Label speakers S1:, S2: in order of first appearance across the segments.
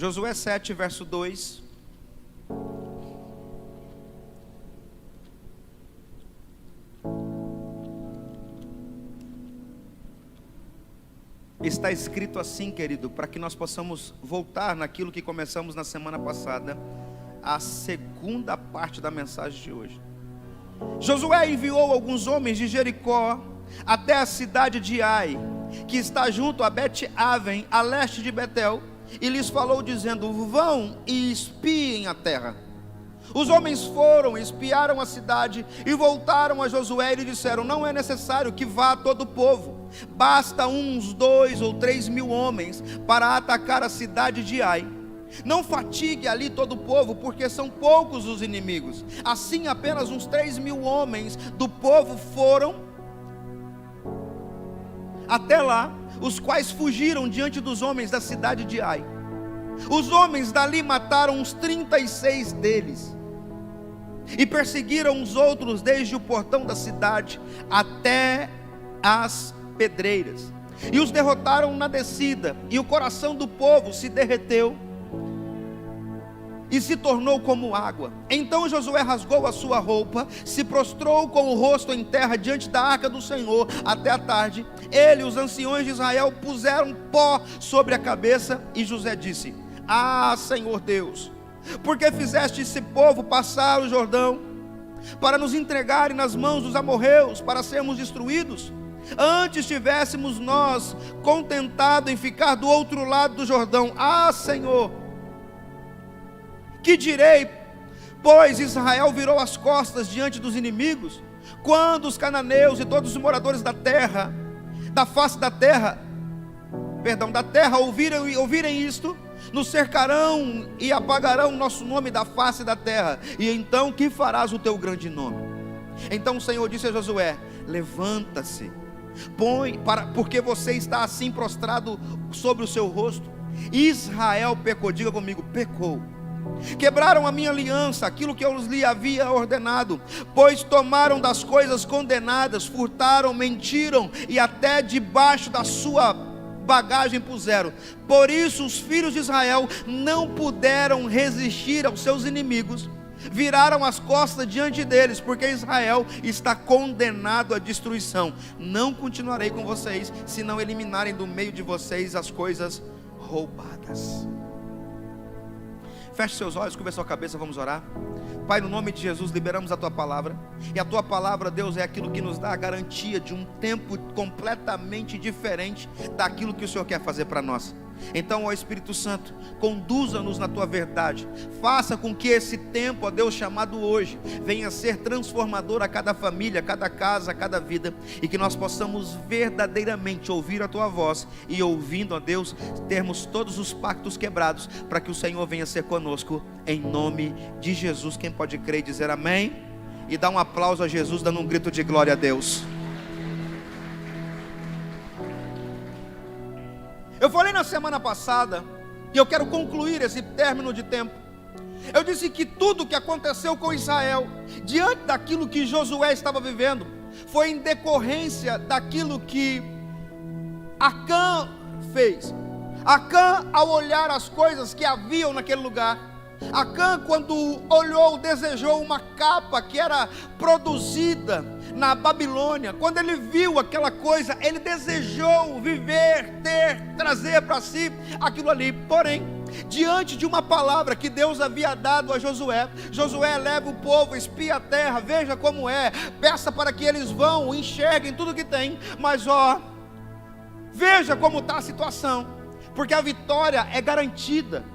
S1: Josué 7, verso 2. Está escrito assim, querido, para que nós possamos voltar naquilo que começamos na semana passada, a segunda parte da mensagem de hoje. Josué enviou alguns homens de Jericó até a cidade de Ai, que está junto a Bet-Aven, a leste de Betel, e lhes falou dizendo: vão e espiem a terra. Os homens foram, espiaram a cidade e voltaram a Josué e lhe disseram: não é necessário que vá todo o povo, basta uns 2 ou 3 mil homens para atacar a cidade de Ai. Não fatigue ali todo o povo, porque são poucos os inimigos. Assim apenas uns 3 mil homens do povo foram até lá, os quais fugiram diante dos homens da cidade de Ai. Os homens dali mataram uns 36 deles e perseguiram os outros desde o portão da cidade até as pedreiras, e os derrotaram na descida, e o coração do povo se derreteu e se tornou como água. Então Josué rasgou a sua roupa, se prostrou com o rosto em terra diante da arca do Senhor até a tarde. Ele e os anciões de Israel puseram pó sobre a cabeça, e Josué disse: ah, Senhor Deus, por que fizeste esse povo passar o Jordão para nos entregarem nas mãos dos amorreus, para sermos destruídos? Antes tivéssemos nós contentado em ficar do outro lado do Jordão. Ah, Senhor, que direi, pois Israel virou as costas diante dos inimigos? Quando os cananeus e todos os moradores da terra, da face da terra, da terra ouvirem isto, nos cercarão e apagarão nosso nome da face da terra. E então que farás o teu grande nome? Então o Senhor disse a Josué: levanta-se, porque você está assim prostrado sobre o seu rosto. Israel pecou, diga comigo, pecou. Quebraram a minha aliança, aquilo que eu lhe havia ordenado, pois tomaram das coisas condenadas, furtaram, mentiram e até debaixo da sua bagagem puseram. Por isso os filhos de Israel não puderam resistir aos seus inimigos, viraram as costas diante deles, porque Israel está condenado à destruição. Não continuarei com vocês, se não eliminarem do meio de vocês as coisas roubadas. Feche seus olhos, curva sua cabeça, vamos orar. Pai, no nome de Jesus, liberamos a Tua palavra. E a Tua palavra, Deus, é aquilo que nos dá a garantia de um tempo completamente diferente daquilo que o Senhor quer fazer para nós. Então, ó Espírito Santo, conduza-nos na Tua verdade. Faça com que esse tempo, ó Deus, chamado hoje, venha ser transformador a cada família, a cada casa, a cada vida. E que nós possamos verdadeiramente ouvir a Tua voz. E ouvindo, ó Deus, termos todos os pactos quebrados, para que o Senhor venha ser conosco, em nome de Jesus. Quem pode crer e dizer amém? E dá um aplauso a Jesus, dando um grito de glória a Deus. Eu falei na semana passada, e eu quero concluir esse término de tempo. Eu disse que tudo que aconteceu com Israel, diante daquilo que Josué estava vivendo, foi em decorrência daquilo que Acã fez. Acã, ao olhar as coisas que haviam naquele lugar, Acã, quando olhou, desejou uma capa que era produzida na Babilônia. Quando ele viu aquela coisa, ele desejou viver, trazer para si aquilo ali. Porém, diante de uma palavra que Deus havia dado a Josué, Josué leva o povo, espia a terra, veja como é, peça para que eles vão, enxerguem tudo que tem, mas veja como está a situação, porque a vitória é garantida.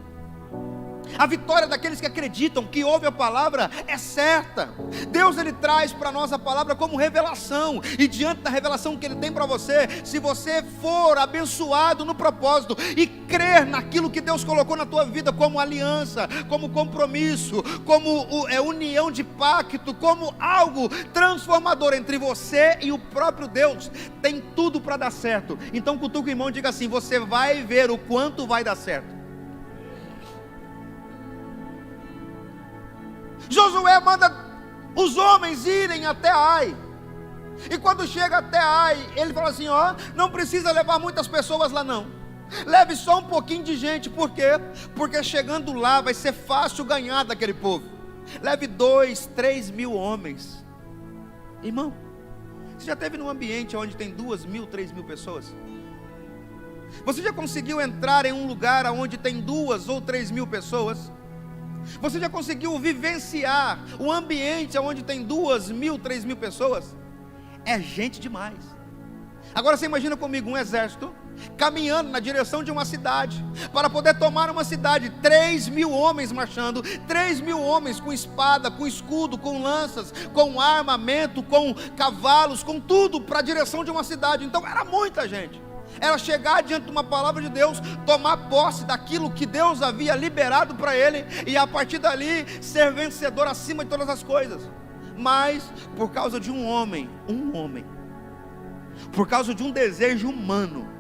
S1: A vitória daqueles que acreditam, que ouvem a palavra, é certa. Deus, Ele traz para nós a palavra como revelação, e diante da revelação que Ele tem para você, se você for abençoado no propósito, e crer naquilo que Deus colocou na tua vida, como aliança, como compromisso, como união de pacto, como algo transformador entre você e o próprio Deus, tem tudo para dar certo. Então cutuca o irmão e diga assim: você vai ver o quanto vai dar certo. Josué manda os homens irem até Ai, e quando chega até Ai, ele fala assim: não precisa levar muitas pessoas lá não, Leve só um pouquinho de gente. Por quê? Porque chegando lá vai ser fácil ganhar daquele povo. Leve 2, 3 mil homens. Irmão, você já esteve num ambiente onde tem 2.000, 3.000 pessoas? Você já conseguiu entrar em um lugar onde tem 2 ou 3.000 pessoas? Você já conseguiu vivenciar um ambiente onde tem 2.000, 3.000 pessoas? É gente demais. Agora você imagina comigo um exército caminhando na direção de uma cidade, para poder tomar uma cidade, 3.000 homens marchando, 3.000 homens com espada, com escudo, com lanças, com armamento, com cavalos, com tudo, para a direção de uma cidade. Então era muita gente. Era chegar diante de uma palavra de Deus, tomar posse daquilo que Deus havia liberado para ele, e a partir dali ser vencedor acima de todas as coisas. Mas por causa de um homem, por causa de um desejo humano,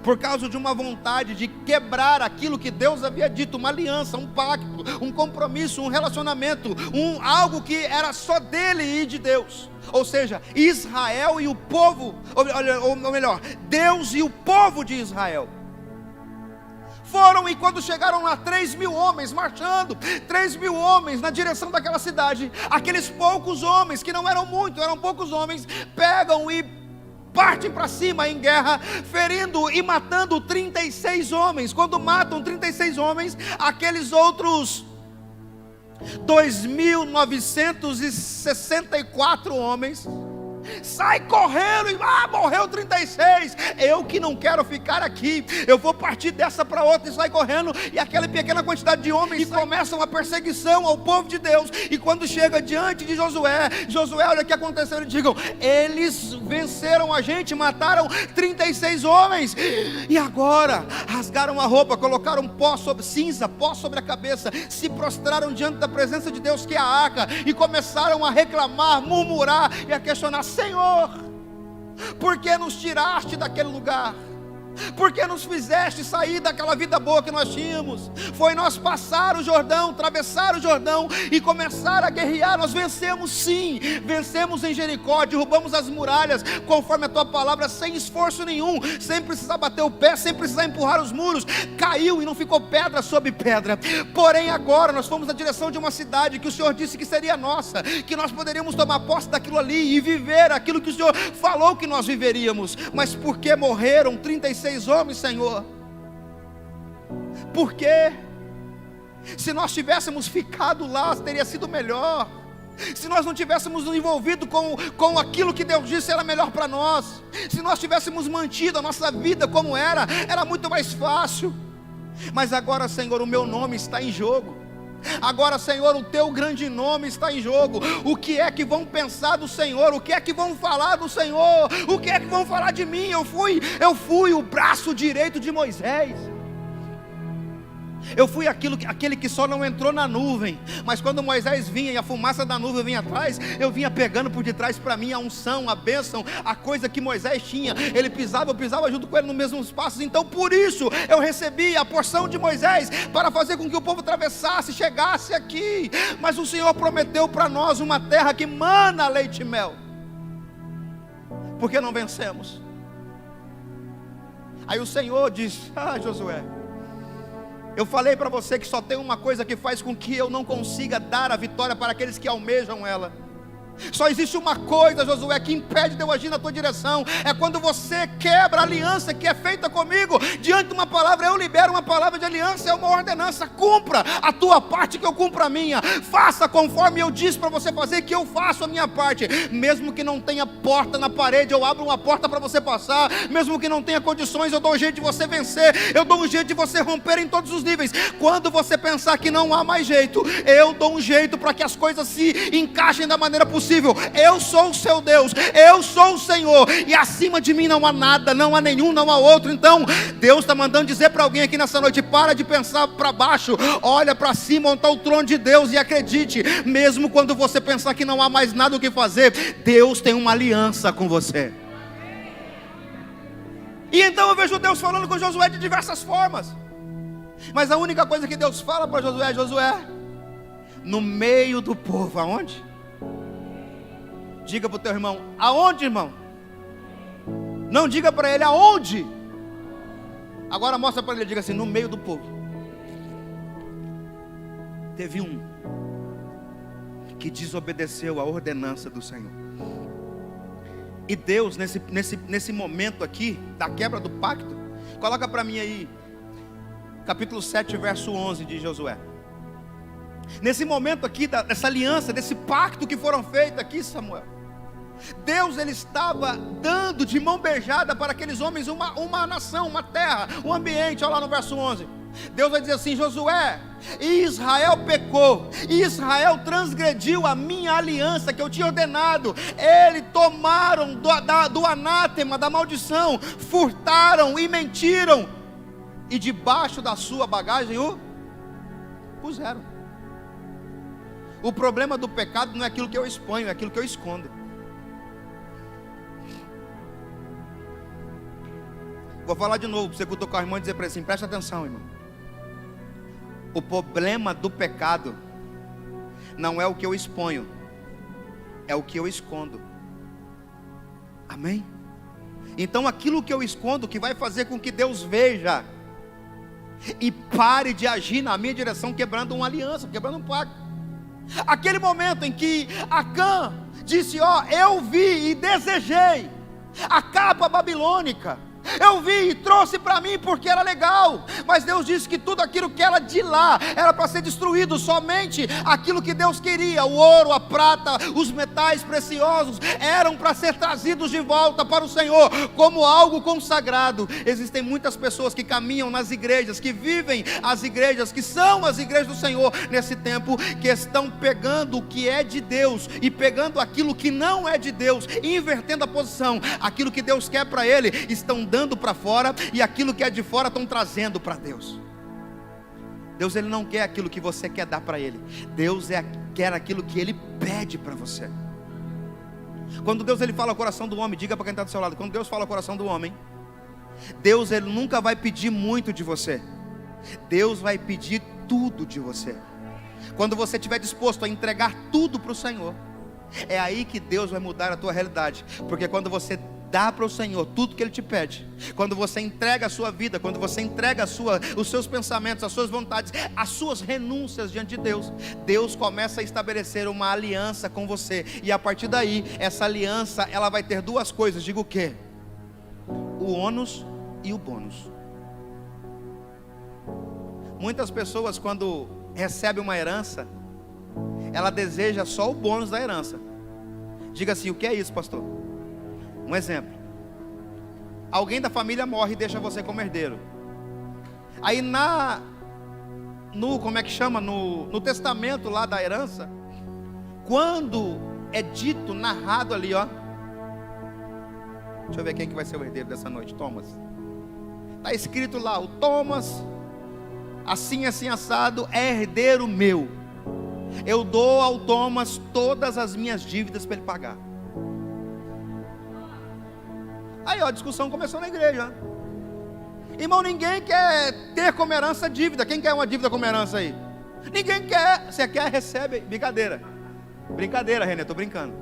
S1: por causa de uma vontade de quebrar aquilo que Deus havia dito, uma aliança, um pacto, um compromisso, um relacionamento, algo que era só dele e de Deus, ou seja, Israel e o povo, ou melhor, Deus e o povo de Israel. Foram, e quando chegaram lá, 3.000 homens marchando, 3.000 homens na direção daquela cidade. Aqueles poucos homens, que não eram muitos, eram poucos homens, pegam e partem para cima em guerra, ferindo e matando 36 homens. Quando matam 36 homens, aqueles outros 2.964 homens sai correndo e morreu 36. Eu que não quero ficar aqui, eu vou partir dessa para outra, e sai correndo. E aquela pequena quantidade de homens, e começa uma perseguição ao povo de Deus. E quando chega diante de Josué, olha o que aconteceu. Eles digam: eles venceram a gente, mataram 36 homens, e agora rasgaram a roupa, colocaram pó sobre a cabeça, se prostraram diante da presença de Deus, que é a arca, e começaram a reclamar, murmurar e a questionar: Senhor, por que nos tiraste daquele lugar? Por que nos fizeste sair daquela vida boa que nós tínhamos? Foi nós passar o Jordão, atravessar o Jordão e começar a guerrear. Nós vencemos, sim, vencemos em Jericó, derrubamos as muralhas conforme a tua palavra, sem esforço nenhum, sem precisar bater o pé, sem precisar empurrar os muros. Caiu e não ficou pedra sobre pedra. Porém agora nós fomos na direção de uma cidade que o Senhor disse que seria nossa, que nós poderíamos tomar posse daquilo ali e viver aquilo que o Senhor falou que nós viveríamos. Mas por que morreram 36 homens, Senhor? Por quê? Se nós tivéssemos ficado lá, teria sido melhor. Se nós não tivéssemos nos envolvido com aquilo que Deus disse era melhor para nós, se nós tivéssemos mantido a nossa vida como era muito mais fácil. Mas agora, Senhor, o meu nome está em jogo. Agora, Senhor, o teu grande nome está em jogo. O que é que vão pensar do Senhor? O que é que vão falar do Senhor? O que é que vão falar de mim? Eu fui o braço direito de Moisés. Eu fui aquele que só não entrou na nuvem, mas quando Moisés vinha e a fumaça da nuvem vinha atrás, eu vinha pegando por detrás para mim a unção, a bênção, a coisa que Moisés tinha. Ele pisava, eu pisava junto com ele nos mesmos passos. Então por isso eu recebi a porção de Moisés, para fazer com que o povo atravessasse, chegasse aqui. Mas o Senhor prometeu para nós uma terra que mana leite e mel. Por que não vencemos? Aí o Senhor diz: Josué, eu falei para você que só tem uma coisa que faz com que eu não consiga dar a vitória para aqueles que almejam ela. Só existe uma coisa, Josué, que impede de eu agir na tua direção. É quando você quebra a aliança que é feita comigo. Diante de uma palavra, eu libero uma palavra de aliança, é uma ordenança. Cumpra a tua parte, que eu cumpra a minha. Faça conforme eu disse para você fazer, que eu faço a minha parte. Mesmo que não tenha porta na parede, eu abro uma porta para você passar. Mesmo que não tenha condições, eu dou um jeito de você vencer. Eu dou um jeito de você romper em todos os níveis. Quando você pensar que não há mais jeito, eu dou um jeito para que as coisas se encaixem da maneira possível. Eu sou o seu Deus, eu sou o Senhor, e acima de mim não há nada, não há nenhum, não há outro. Então Deus está mandando dizer para alguém aqui nessa noite: para de pensar para baixo, olha para cima, onde está o trono de Deus, e acredite, mesmo quando você pensar que não há mais nada o que fazer, Deus tem uma aliança com você. E então eu vejo Deus falando com Josué de diversas formas, mas a única coisa que Deus fala para Josué: Josué, no meio do povo, aonde? Diga para o teu irmão: aonde, irmão? Não diga para ele aonde. Agora mostra para ele, diga assim: no meio do povo teve um que desobedeceu a ordenança do Senhor. E Deus, nesse momento aqui, da quebra do pacto, coloca para mim aí, capítulo 7, verso 11 de Josué. Nesse momento aqui, dessa aliança, desse pacto que foram feitos aqui, Samuel, Deus, ele estava dando de mão beijada para aqueles homens uma nação, uma terra, um ambiente. Olha lá no verso 11, Deus vai dizer assim: Josué, Israel pecou, Israel transgrediu a minha aliança que eu tinha ordenado. Eles tomaram do anátema, da maldição, furtaram e mentiram, e debaixo da sua bagagem o puseram. O problema do pecado não é aquilo que eu exponho, é aquilo que eu escondo. Vou falar de novo, para você cutucar o irmão e dizer para ele assim: presta atenção, irmão. O problema do pecado não é o que eu exponho, é o que eu escondo. Amém? Então aquilo que eu escondo, que vai fazer com que Deus veja e pare de agir na minha direção, quebrando uma aliança, quebrando um pacto. Aquele momento em que Acã disse: ó, eu vi e desejei a capa babilônica, eu vi e trouxe para mim porque era legal, mas Deus disse que tudo aquilo que era de lá era para ser destruído. Somente aquilo que Deus queria, o ouro, a prata, os metais preciosos, eram para ser trazidos de volta para o Senhor como algo consagrado. Existem muitas pessoas que caminham nas igrejas, que vivem as igrejas, que são as igrejas do Senhor nesse tempo, que estão pegando o que é de Deus e pegando aquilo que não é de Deus, invertendo a posição. Aquilo que Deus quer para ele, estão dando para fora, e aquilo que é de fora estão trazendo para Deus. Deus, ele não quer aquilo que você quer dar para ele. Deus quer aquilo que ele pede para você. Quando Deus, ele fala ao coração do homem, diga para quem está do seu lado: quando Deus fala ao coração do homem, Deus, ele nunca vai pedir muito de você. Deus vai pedir tudo de você. Quando você estiver disposto a entregar tudo para o Senhor, é aí que Deus vai mudar a tua realidade. Porque quando você dá para o Senhor tudo que Ele te pede, quando você entrega a sua vida, quando você entrega os seus pensamentos, as suas vontades, as suas renúncias diante de Deus, Deus começa a estabelecer uma aliança com você. E a partir daí, essa aliança, ela vai ter duas coisas. Diga o quê? O ônus e o bônus. Muitas pessoas, quando recebem uma herança, ela deseja só o bônus da herança. Diga assim: o que é isso, pastor? Um exemplo: alguém da família morre e deixa você como herdeiro. Aí como é que chama? No testamento lá da herança, quando é dito, narrado ali, ó, deixa eu ver quem que vai ser o herdeiro dessa noite. Thomas. Está escrito lá: o Thomas, assim assim assado, é herdeiro meu. Eu dou ao Thomas todas as minhas dívidas para ele pagar. Aí, ó, a discussão começou na igreja. Irmão, ninguém quer ter como herança dívida. Quem quer uma dívida como herança aí? Ninguém quer. Você quer, recebe. Brincadeira. Brincadeira, René, estou brincando.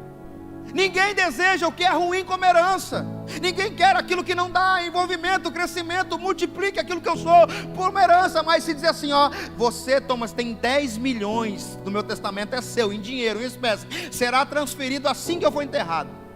S1: Ninguém deseja o que é ruim como herança. Ninguém quer aquilo que não dá envolvimento, crescimento, multiplique aquilo que eu sou por uma herança. Mas se dizer assim, ó, você, Thomas, tem 10 milhões do meu testamento, é seu, em dinheiro, em espécie, será transferido assim que eu for enterrado.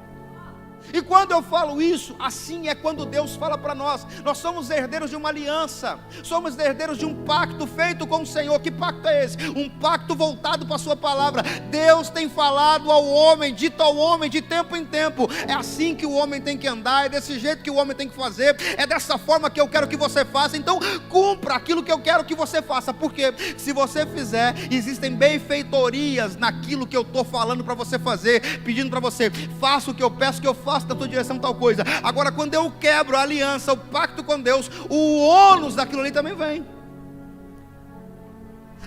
S1: E quando eu falo isso, assim é quando Deus fala para nós. Nós somos herdeiros de uma aliança, somos herdeiros de um pacto feito com o Senhor. Que pacto é esse? Um pacto voltado para a sua palavra. Deus tem falado ao homem, dito ao homem de tempo em tempo. É assim que o homem tem que andar, é desse jeito que o homem tem que fazer, é dessa forma que eu quero que você faça. Então cumpra aquilo que eu quero que você faça. Porque se você fizer, existem benfeitorias naquilo que eu estou falando para você fazer, pedindo para você: faça o que eu peço que eu faça da tua direção, tal coisa. Agora, quando eu quebro a aliança, o pacto com Deus, o ônus daquilo ali também vem.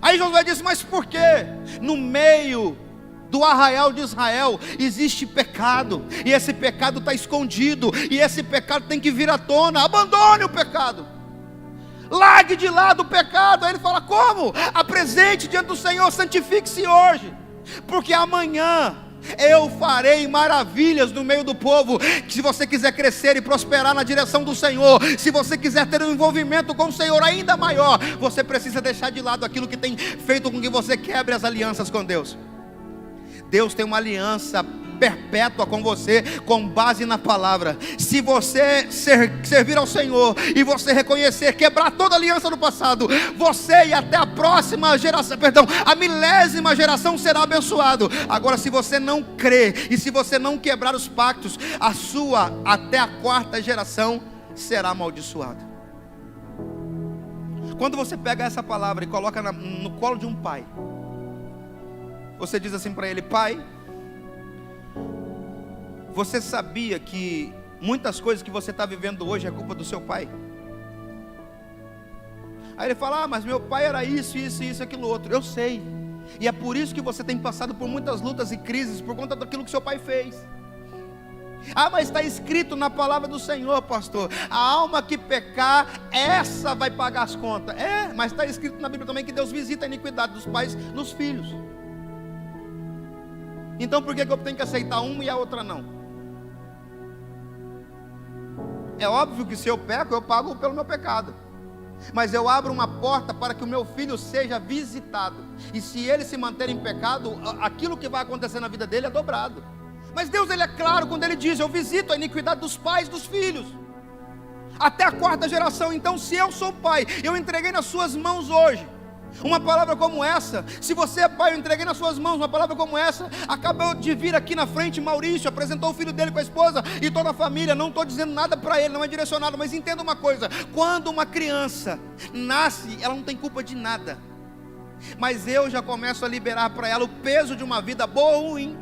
S1: Aí Josué disse: mas por quê? No meio do arraial de Israel existe pecado, e esse pecado está escondido, e esse pecado tem que vir à tona. Abandone o pecado, largue de lado o pecado. Aí ele fala: como? Apresente diante do Senhor, santifique-se hoje, porque amanhã Eu farei maravilhas no meio do povo. Se você quiser crescer e prosperar na direção do Senhor, se você quiser ter um envolvimento com o Senhor ainda maior, você precisa deixar de lado aquilo que tem feito com que você quebre as alianças com Deus. Deus tem uma aliança perpétua com você, com base na palavra. Se você servir ao Senhor e você reconhecer, quebrar toda a aliança do passado, você e até a próxima geração, a milésima geração será abençoado. Agora, se você não crer e se você não quebrar os pactos, a sua até a quarta geração será amaldiçoada. Quando você pega essa palavra e coloca no colo de um pai, você diz assim para ele: pai, você sabia que muitas coisas que você está vivendo hoje é culpa do seu pai? Aí ele fala: mas meu pai era isso, aquilo outro. Eu sei, e é por isso que você tem passado por muitas lutas e crises, por conta daquilo que seu pai fez. Mas está escrito na palavra do Senhor, pastor, a alma que pecar, essa vai pagar as contas. Mas está escrito na Bíblia também que Deus visita a iniquidade dos pais nos filhos. Então por que eu tenho que aceitar uma e a outra não? É óbvio que se eu peco, eu pago pelo meu pecado, mas eu abro uma porta para que o meu filho seja visitado, e se ele se manter em pecado, aquilo que vai acontecer na vida dele é dobrado. Mas Deus, ele é claro quando ele diz: eu visito a iniquidade dos pais dos filhos, até a quarta geração. Então, se eu sou pai, eu entreguei nas suas mãos hoje uma palavra como essa. Se você é pai, eu entreguei nas suas mãos uma palavra como essa. Acabou de vir aqui na frente Maurício, apresentou o filho dele com a esposa e toda a família. Não estou dizendo nada para ele, não é direcionado, mas entenda uma coisa: quando uma criança nasce, ela não tem culpa de nada, mas eu já começo a liberar para ela o peso de uma vida boa ou ruim.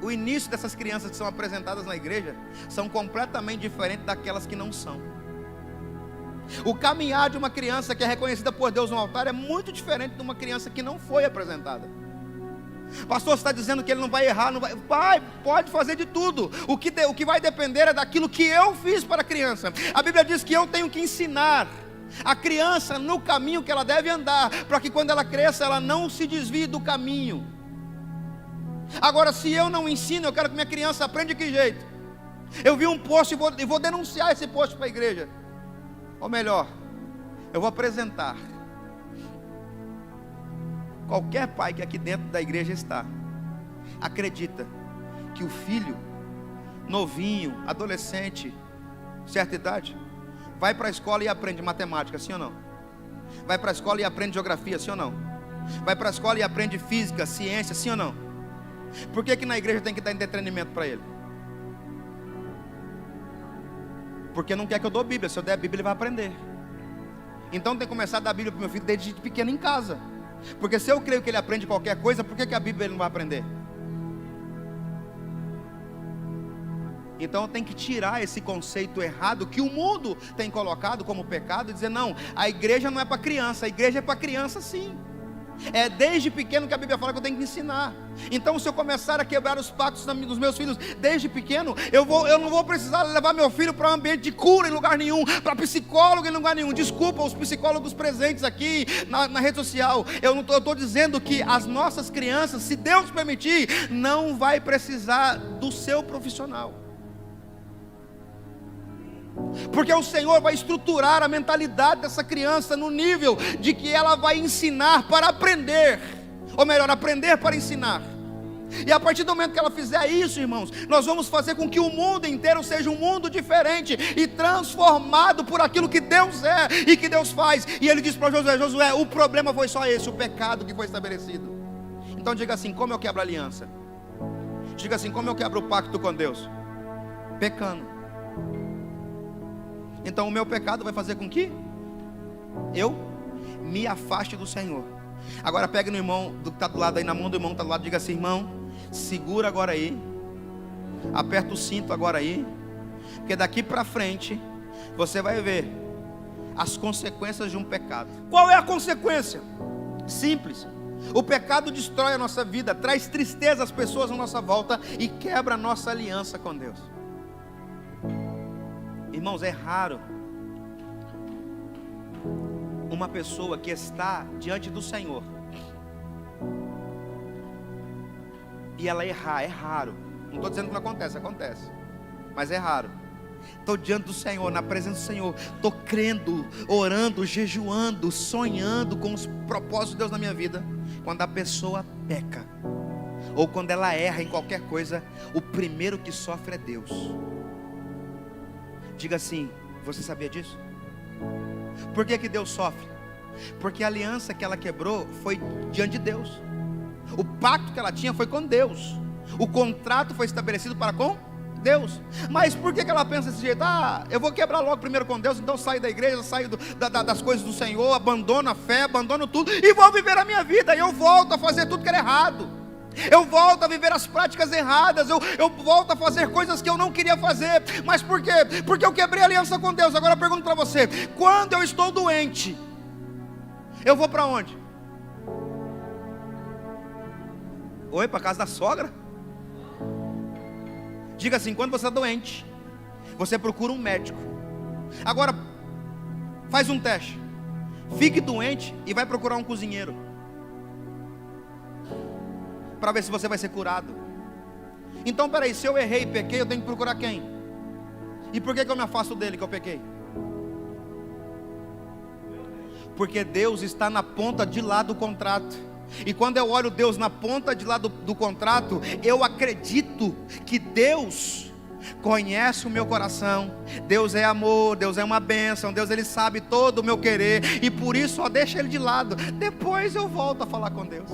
S1: O início dessas crianças que são apresentadas na igreja são completamente diferentes daquelas que não são. O caminhar de uma criança que é reconhecida por Deus no altar é muito diferente de uma criança que não foi apresentada. Pastor, você está dizendo que ele não vai errar, não vai. Pai, pode fazer de tudo. O que vai depender é daquilo que eu fiz para a criança. A Bíblia diz que eu tenho que ensinar a criança no caminho que ela deve andar, para que quando ela cresça, ela não se desvie do caminho. Agora, se eu não ensino, eu quero que minha criança aprenda de que jeito? Eu vi um post e vou denunciar esse post para a igreja. Ou melhor, eu vou apresentar. Qualquer pai que aqui dentro da igreja está, acredita que o filho, novinho, adolescente, certa idade, vai para a escola e aprende matemática, sim ou não? Vai para a escola e aprende geografia, sim ou não? Vai para a escola e aprende física, ciência, sim ou não? Por que na igreja tem que dar entretenimento para ele? Porque não quer que eu dou Bíblia. Se eu der a Bíblia, ele vai aprender. Então tem que começar a dar a Bíblia para o meu filho desde pequeno em casa. Porque se eu creio que ele aprende qualquer coisa, por que a Bíblia ele não vai aprender? Então eu tenho que tirar esse conceito errado que o mundo tem colocado como pecado e dizer: não, a igreja não é para criança. A igreja é para criança sim. É desde pequeno que a Bíblia fala que eu tenho que ensinar. Então, se eu começar a quebrar os pactos dos meus filhos desde pequeno, eu não vou precisar levar meu filho para um ambiente de cura em lugar nenhum, para psicólogo em lugar nenhum. Desculpa os psicólogos presentes aqui na rede social. Eu estou dizendo que as nossas crianças, se Deus permitir, não vai precisar do seu profissional. Porque o Senhor vai estruturar a mentalidade dessa criança no nível de que ela vai ensinar para aprender, ou melhor, aprender para ensinar. E a partir do momento que ela fizer isso, irmãos, nós vamos fazer com que o mundo inteiro seja um mundo diferente e transformado por aquilo que Deus é e que Deus faz. E ele diz para Josué: Josué, o problema foi só esse, o pecado que foi estabelecido. Então diga assim: como eu quebro a aliança? Diga assim: como eu quebro o pacto com Deus? Pecando. Então o meu pecado vai fazer com que eu me afaste do Senhor. Agora pega no irmão que está do lado aí, na mão do irmão que está do lado, diga assim: irmão, segura agora aí, aperta o cinto agora aí, porque daqui para frente você vai ver as consequências de um pecado. Qual é a consequência? Simples. O pecado destrói a nossa vida, traz tristeza às pessoas à nossa volta e quebra a nossa aliança com Deus. Irmãos, é raro uma pessoa que está diante do Senhor e ela errar. É raro. Não estou dizendo que não acontece, acontece, mas é raro. Estou diante do Senhor, na presença do Senhor, estou crendo, orando, jejuando, sonhando com os propósitos de Deus na minha vida. Quando a pessoa peca, ou quando ela erra em qualquer coisa, o primeiro que sofre é Deus. Diga assim: você sabia disso? Por que Deus sofre? Porque a aliança que ela quebrou foi diante de Deus. O pacto que ela tinha foi com Deus. O contrato foi estabelecido para com Deus. Mas por que ela pensa desse jeito? Eu vou quebrar logo primeiro com Deus, então saio da igreja, saio das coisas do Senhor, abandono a fé, abandono tudo e vou viver a minha vida. E eu volto a fazer tudo que era errado. Eu volto a viver as práticas erradas. Eu volto a fazer coisas que eu não queria fazer. Mas por quê? Porque eu quebrei a aliança com Deus. Agora eu pergunto para você: quando eu estou doente, eu vou para onde? Oi, para casa da sogra? Diga assim: quando você está doente, você procura um médico. Agora, faz um teste. Fique doente e vai procurar um cozinheiro, para ver se você vai ser curado. Então peraí, se eu errei e pequei, eu tenho que procurar quem? E por que eu me afasto dele que eu pequei? Porque Deus está na ponta de lá do contrato. E quando eu olho Deus na ponta de lá do contrato, eu acredito que Deus conhece o meu coração. Deus é amor, Deus é uma bênção, Deus ele sabe todo o meu querer, e por isso só deixa ele de lado. Depois eu volto a falar com Deus.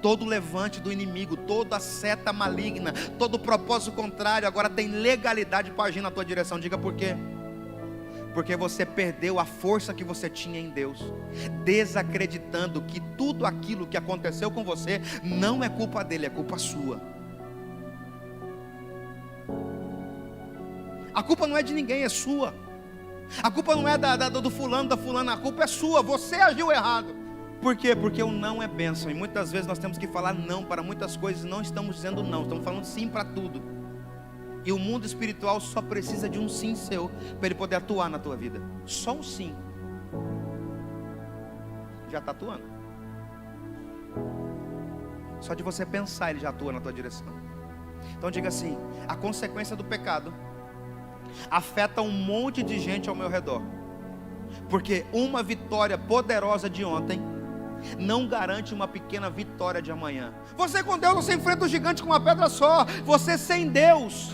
S1: Todo levante do inimigo, toda a seta maligna, todo propósito contrário agora tem legalidade para agir na tua direção. Diga por quê? Porque você perdeu a força que você tinha em Deus, desacreditando que tudo aquilo que aconteceu com você não é culpa dele, é culpa sua. A culpa não é de ninguém, é sua. A culpa não é do fulano, da fulana, a culpa é sua. Você agiu errado. Por quê? Porque o não é bênção. E muitas vezes nós temos que falar não para muitas coisas. Não estamos dizendo não, estamos falando sim para tudo. E o mundo espiritual só precisa de um sim seu para ele poder atuar na tua vida. Só um sim. Já está atuando. Só de você pensar ele já atua na tua direção. Então diga assim: a consequência do pecado afeta um monte de gente ao meu redor. Porque uma vitória poderosa de ontem não garante uma pequena vitória de amanhã. Você com Deus, você enfrenta o gigante com uma pedra só. Você sem Deus.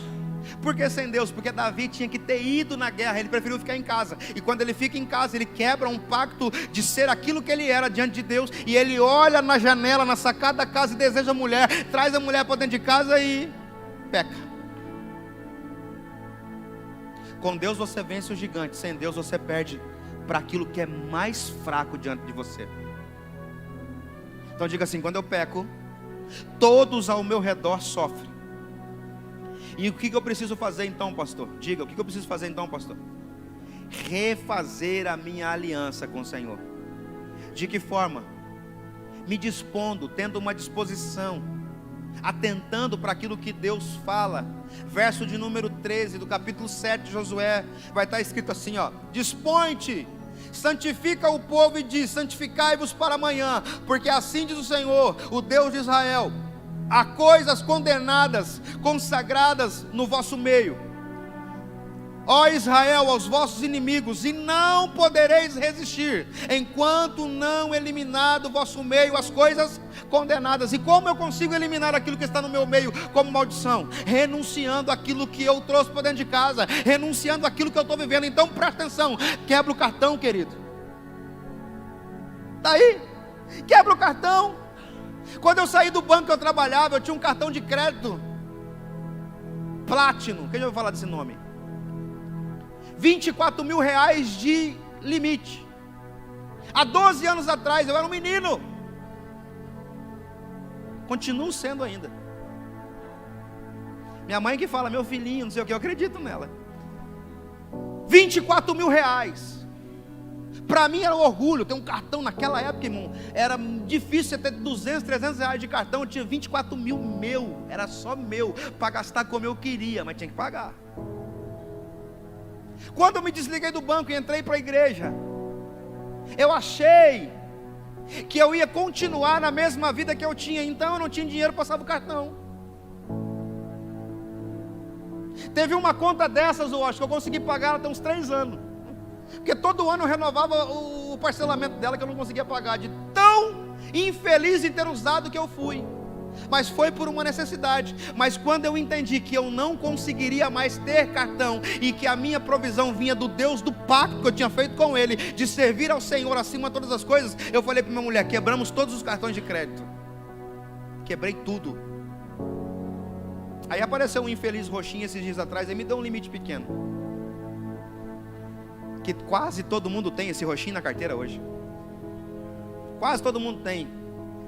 S1: Por que sem Deus? Porque Davi tinha que ter ido na guerra, ele preferiu ficar em casa. E quando ele fica em casa, ele quebra um pacto de ser aquilo que ele era diante de Deus. E ele olha na janela, na sacada da casa e deseja a mulher, traz a mulher para dentro de casa e peca. Com Deus você vence o gigante, sem Deus você perde para aquilo que é mais fraco diante de você. Então diga assim: quando eu peco, todos ao meu redor sofrem. E o que eu preciso fazer então, pastor? Diga, o que eu preciso fazer então, pastor? Refazer a minha aliança com o Senhor. De que forma? Me dispondo, tendo uma disposição, atentando para aquilo que Deus fala. Verso de número 13 do capítulo 7 de Josué, vai estar escrito assim, ó: dispõe-te, santifica o povo e diz: santificai-vos para amanhã, porque assim diz o Senhor, o Deus de Israel: há coisas condenadas, consagradas no vosso meio, ó Israel, aos vossos inimigos, e não podereis resistir, enquanto não eliminar do vosso meio as coisas condenadas. E como eu consigo eliminar aquilo que está no meu meio como maldição? Renunciando aquilo que eu trouxe para dentro de casa, renunciando aquilo que eu estou vivendo. Então presta atenção, quebra o cartão, querido. Está aí, quebra o cartão. Quando eu saí do banco que eu trabalhava, eu tinha um cartão de crédito Platinum. Quem já ouviu falar desse nome? 24 mil reais de limite. Há 12 anos atrás eu era um menino, continuo sendo ainda. Minha mãe que fala: meu filhinho, não sei o que, eu acredito nela. 24 mil reais. Para mim era um orgulho ter um cartão naquela época, irmão. Era difícil você ter 200, 300 reais de cartão. Eu tinha 24 mil meu, era só meu, para gastar como eu queria, mas tinha que pagar. Quando eu me desliguei do banco e entrei para a igreja, eu achei que eu ia continuar na mesma vida que eu tinha. Então eu não tinha dinheiro, passava o cartão. Teve uma conta dessas, eu acho que eu consegui pagar até uns 3 anos, porque todo ano eu renovava o parcelamento dela, que eu não conseguia pagar, de tão infeliz em ter usado que eu fui. Mas foi por uma necessidade. Mas quando eu entendi que eu não conseguiria mais ter cartão, e que a minha provisão vinha do Deus do pacto que eu tinha feito com Ele, de servir ao Senhor acima de todas as coisas, eu falei para minha mulher: quebramos todos os cartões de crédito. Quebrei tudo. Aí apareceu um infeliz roxinho esses dias atrás, e me deu um limite pequeno, que quase todo mundo tem esse roxinho na carteira hoje. Quase todo mundo tem.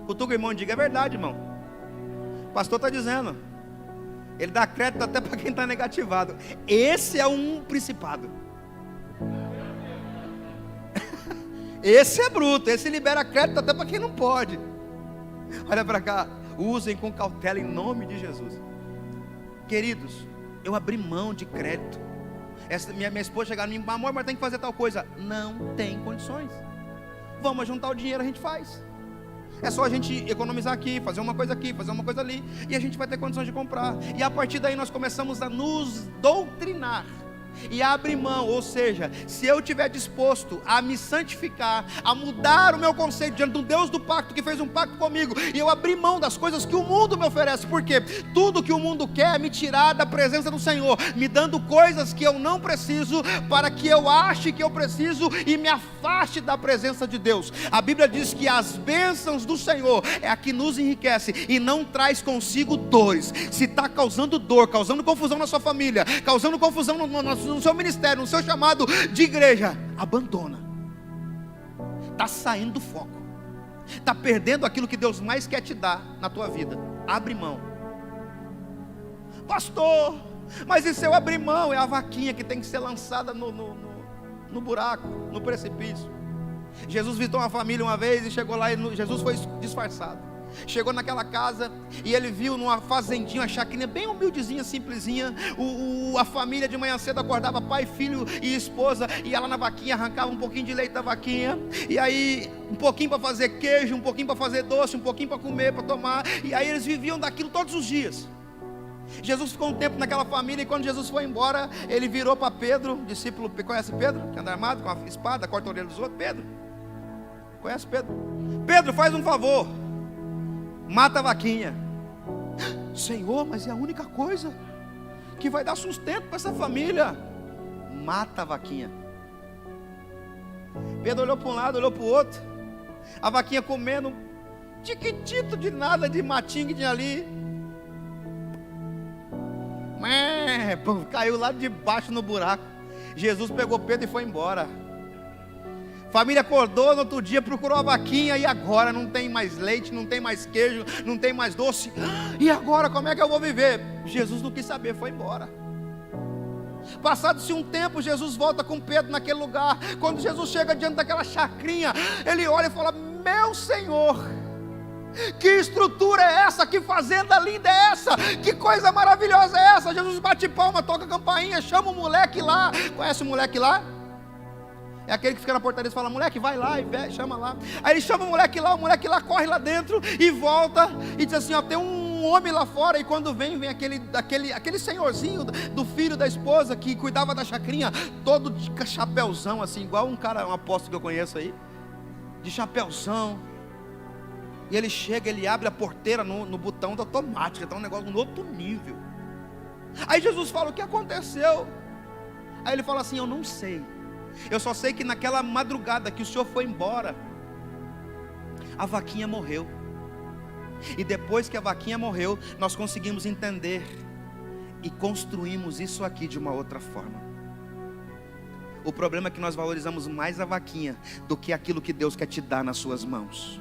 S1: Cutuca o irmão e diga: é verdade, irmão. O pastor está dizendo, ele dá crédito até para quem está negativado. Esse é um principado. Esse é bruto. Esse libera crédito até para quem não pode. Olha para cá. Usem com cautela em nome de Jesus. Queridos, eu abri mão de crédito. Minha esposa chegava em mim: amor, mas tem que fazer tal coisa. Não tem condições. Vamos juntar o dinheiro, a gente faz. É só a gente economizar aqui, fazer uma coisa aqui, fazer uma coisa ali, e a gente vai ter condições de comprar. E a partir daí nós começamos a nos doutrinar e a abrir mão. Ou seja, se eu estiver disposto a me santificar, a mudar o meu conceito diante do Deus do pacto, que fez um pacto comigo, e eu abrir mão das coisas que o mundo me oferece, porque tudo que o mundo quer é me tirar da presença do Senhor, me dando coisas que eu não preciso, para que eu ache que eu preciso e me afaste da presença de Deus. A Bíblia diz que as bênçãos do Senhor é a que nos enriquece e não traz consigo dores. Se está causando dor, causando confusão na sua família, causando confusão no seu ministério, no seu chamado de igreja, abandona. Está saindo do foco, está perdendo aquilo que Deus mais quer te dar na tua vida. Abre mão. Pastor, mas e se eu abrir mão? É a vaquinha que tem que ser lançada no buraco, no precipício. Jesus visitou uma família uma vez e chegou lá, e Jesus foi disfarçado. Chegou naquela casa e ele viu numa fazendinha, uma chacrinha bem humildezinha, simplesinha. A família de manhã cedo acordava, pai, filho e esposa, ia lá na vaquinha, arrancava um pouquinho de leite da vaquinha, e aí um pouquinho para fazer queijo, um pouquinho para fazer doce, um pouquinho para comer, para tomar. E aí eles viviam daquilo todos os dias. Jesus ficou um tempo naquela família, e quando Jesus foi embora, ele virou para Pedro, discípulo. Conhece Pedro? Que anda armado com a espada, corta a orelha dos outros. Pedro, conhece Pedro? Pedro, faz um favor, mata a vaquinha. Senhor, mas é a única coisa que vai dar sustento para essa família. Mata a vaquinha. Pedro olhou para um lado, olhou para o outro, a vaquinha comendo tiquitito de nada, de matinho que tinha ali. Caiu lá de baixo no buraco. Jesus pegou Pedro e foi embora. Família acordou no outro dia, procurou a vaquinha, e agora não tem mais leite, não tem mais queijo, não tem mais doce. E agora como é que eu vou viver? Jesus não quis saber, foi embora. Passado-se um tempo, Jesus volta com Pedro naquele lugar. Quando Jesus chega diante daquela chacrinha, ele olha e fala: meu Senhor, que estrutura é essa? Que fazenda linda é essa? Que coisa maravilhosa é essa? Jesus bate palma, toca a campainha, chama o moleque lá. Conhece o moleque lá? É aquele que fica na portaria e fala: moleque, vai lá, e chama lá. Aí ele chama o moleque lá corre lá dentro e volta e diz assim: ó, tem um homem lá fora. E quando vem aquele senhorzinho do filho da esposa que cuidava da chacrinha, todo de chapeuzão assim, igual um apóstolo que eu conheço aí, de chapeuzão. E ele chega, ele abre a porteira no botão da automática, está um negócio no outro nível. Aí Jesus fala: o que aconteceu? Aí ele fala assim: eu não sei. Eu só sei que naquela madrugada que o Senhor foi embora, a vaquinha morreu. E depois que a vaquinha morreu, nós conseguimos entender e construímos isso aqui de uma outra forma. O problema é que nós valorizamos mais a vaquinha do que aquilo que Deus quer te dar nas suas mãos.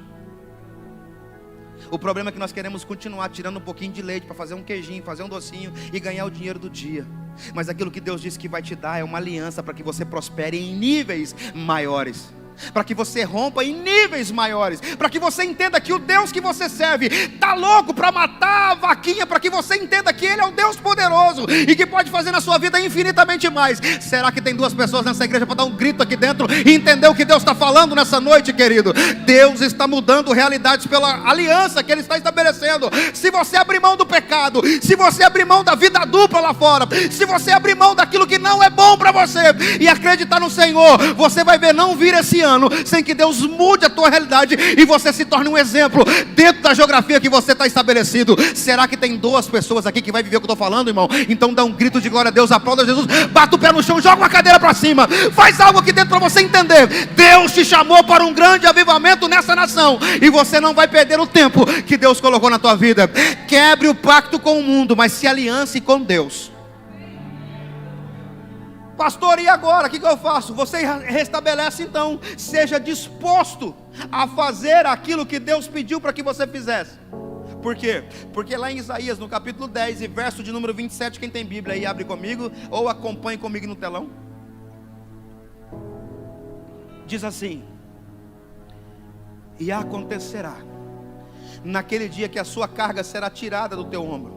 S1: O problema é que nós queremos continuar tirando um pouquinho de leite para fazer um queijinho, fazer um docinho e ganhar o dinheiro do dia. Mas aquilo que Deus disse que vai te dar é uma aliança para que você prospere em níveis maiores. para que você rompa em níveis maiores, para que você entenda que o Deus que você serve está louco para matar a vaquinha, para que você entenda que Ele é um Deus poderoso e que pode fazer na sua vida infinitamente mais. Será que tem duas pessoas nessa igreja para dar um grito aqui dentro e entender o que Deus está falando nessa noite, querido? Deus está mudando realidades pela aliança que Ele está estabelecendo. Se você abrir mão do pecado, se você abrir mão da vida dupla lá fora, se você abrir mão daquilo que não é bom para você e acreditar no Senhor, você vai ver não vir esse ano sem que Deus mude a tua realidade e você se torne um exemplo dentro da geografia que você está estabelecido. Será que tem duas pessoas aqui que vai viver o que eu estou falando, irmão? Então dá um grito de glória a Deus, aplauda Jesus, bata o pé no chão, joga uma cadeira para cima, faz algo aqui dentro para você entender. Deus te chamou para um grande avivamento nessa nação e você não vai perder o tempo que Deus colocou na tua vida. Quebre o pacto com o mundo, mas se aliance com Deus. Pastor, e agora? O que eu faço? Você restabelece então. Seja disposto a fazer aquilo que Deus pediu para que você fizesse. Por quê? Porque lá em Isaías, no capítulo 10 e verso de número 27, quem tem Bíblia aí, abre comigo, ou acompanhe comigo no telão. Diz assim: e acontecerá naquele dia que a sua carga será tirada do teu ombro,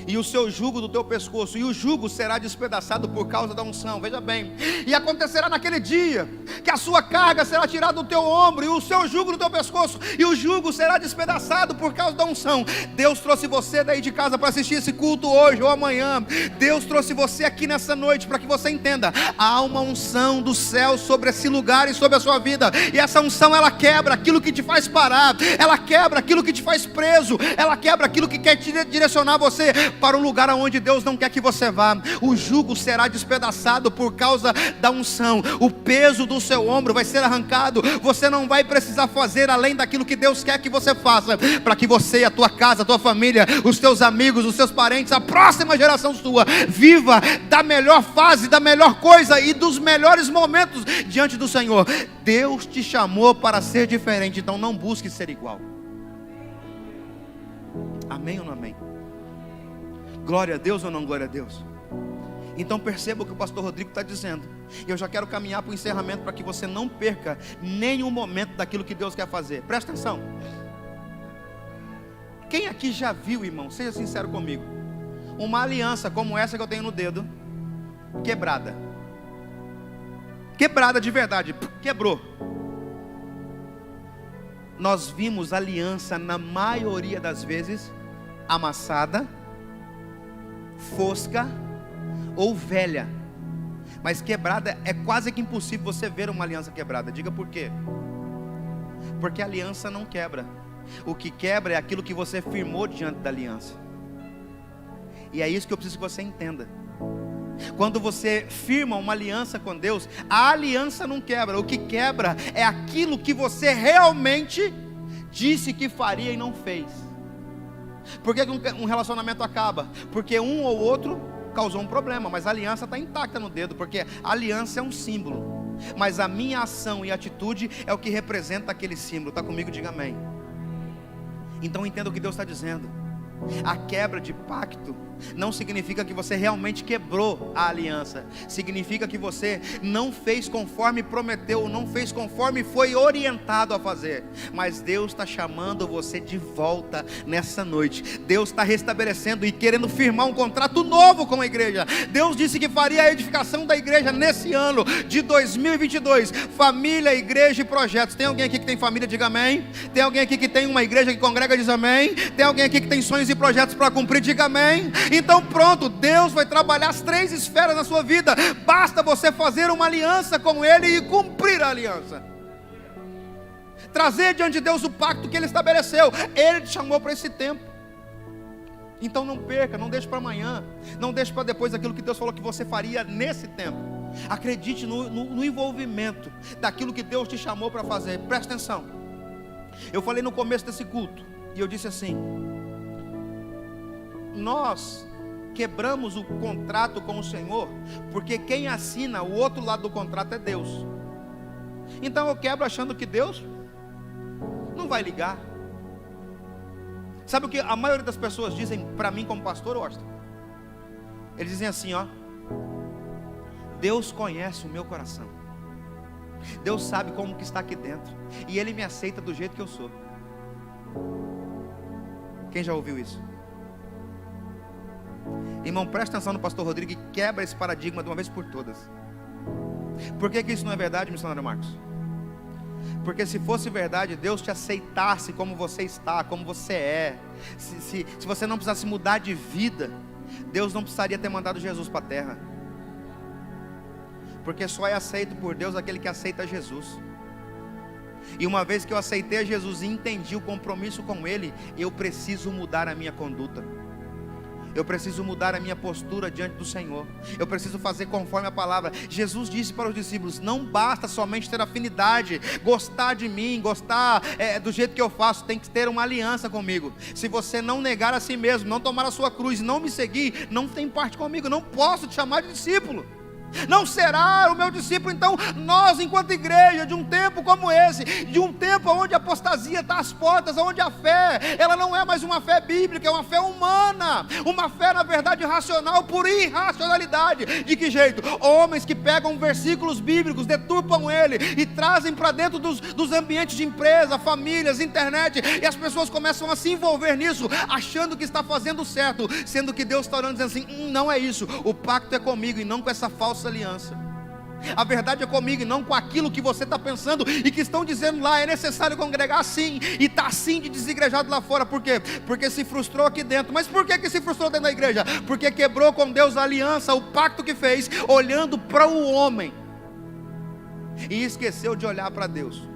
S1: e o seu jugo do teu pescoço, e o jugo será despedaçado por causa da unção. Veja bem, e acontecerá naquele dia que a sua carga será tirada do teu ombro, e o seu jugo do teu pescoço, e o jugo será despedaçado por causa da unção. Deus trouxe você daí de casa para assistir esse culto hoje ou amanhã. Deus trouxe você aqui nessa noite para que você entenda: há uma unção do céu sobre esse lugar e sobre a sua vida, e essa unção ela quebra aquilo que te faz parar, ela quebra aquilo que te faz preso, ela quebra aquilo que quer te direcionar você para um lugar aonde Deus não quer que você vá. O jugo será despedaçado por causa da unção. O peso do seu ombro vai ser arrancado. Você não vai precisar fazer além daquilo que Deus quer que você faça, para que você, a tua casa, a tua família, os teus amigos, os teus parentes, a próxima geração sua, viva da melhor fase, da melhor coisa e dos melhores momentos diante do Senhor. Deus te chamou para ser diferente, então não busque ser igual. Amém ou não amém? Glória a Deus ou não glória a Deus? Então perceba o que o pastor Rodrigo está dizendo. E eu já quero caminhar para o encerramento, para que você não perca nenhum momento daquilo que Deus quer fazer. Presta atenção. Quem aqui já viu, irmão, seja sincero comigo, uma aliança como essa que eu tenho no dedo, quebrada? Quebrada de verdade, quebrou. Nós vimos aliança na maioria das vezes amassada, fosca ou velha, mas quebrada é quase que impossível você ver uma aliança quebrada. Diga por quê? Porque a aliança não quebra. O que quebra é aquilo que você firmou diante da aliança. E é isso que eu preciso que você entenda. Quando você firma uma aliança com Deus, a aliança não quebra. O que quebra é aquilo que você realmente disse que faria e não fez. Por que um relacionamento acaba? Porque um ou outro causou um problema, mas a aliança está intacta no dedo, porque a aliança é um símbolo, mas a minha ação e atitude é o que representa aquele símbolo. Está comigo? Diga amém. Então entenda o que Deus está dizendo. A quebra de pacto não significa que você realmente quebrou a aliança. Significa que você não fez conforme prometeu, não fez conforme foi orientado a fazer. Mas Deus está chamando você de volta nessa noite. Deus está restabelecendo e querendo firmar um contrato novo com a igreja. Deus disse que faria a edificação da igreja nesse ano de 2022. Família, igreja e projetos. Tem alguém aqui que tem família? Diga amém. Tem alguém aqui que tem uma igreja que congrega? Diz amém. Tem alguém aqui que tem sonhos e projetos para cumprir? Diga amém. Então pronto, Deus vai trabalhar as 3 esferas na sua vida. Basta você fazer uma aliança com Ele e cumprir a aliança. Trazer diante de Deus o pacto que Ele estabeleceu. Ele te chamou para esse tempo. Então não perca, não deixe para amanhã, não deixe para depois aquilo que Deus falou que você faria nesse tempo. Acredite no envolvimento daquilo que Deus te chamou para fazer. Presta atenção. Eu falei no começo desse culto e eu disse assim: nós quebramos o contrato com o Senhor, porque quem assina o outro lado do contrato é Deus. Então eu quebro achando que Deus não vai ligar. Sabe o que a maioria das pessoas dizem para mim como pastor, Austin? Eles dizem assim, ó: Deus conhece o meu coração. Deus sabe como que está aqui dentro, e Ele me aceita do jeito que eu sou. Quem já ouviu isso? Irmão, presta atenção no pastor Rodrigo e quebra esse paradigma de uma vez por todas. Por que isso não é verdade, missionário Marcos? Porque se fosse verdade, Deus te aceitasse como você está, como você é, se você não precisasse mudar de vida, Deus não precisaria ter mandado Jesus para a terra. Porque só é aceito por Deus aquele que aceita Jesus. E uma vez que eu aceitei Jesus e entendi o compromisso com Ele, eu preciso mudar a minha conduta. Eu preciso mudar a minha postura diante do Senhor. Eu preciso fazer conforme a palavra. Jesus disse para os discípulos: não basta somente ter afinidade, gostar de mim, gostar do jeito que eu faço. Tem que ter uma aliança comigo. Se você não negar a si mesmo, não tomar a sua cruz, não me seguir, não tem parte comigo. Não posso te chamar de discípulo. Não será o meu discípulo. Então nós, enquanto igreja, de um tempo como esse, de um tempo onde a apostasia está às portas, onde a fé, ela não é mais uma fé bíblica, é uma fé humana, uma fé na verdade racional por irracionalidade. De que jeito? Homens que pegam versículos bíblicos, deturpam ele e trazem para dentro dos ambientes de empresa, famílias, internet, e as pessoas começam a se envolver nisso, achando que está fazendo certo, sendo que Deus está olhando dizendo assim: não é isso, o pacto é comigo e não com essa falsa aliança. A verdade é comigo e não com aquilo que você está pensando e que estão dizendo lá. É necessário congregar assim, e está assim de desigrejado lá fora. Por quê? Porque se frustrou aqui dentro. Mas por que se frustrou dentro da igreja? Porque quebrou com Deus a aliança, o pacto que fez, olhando para o homem, e esqueceu de olhar para Deus.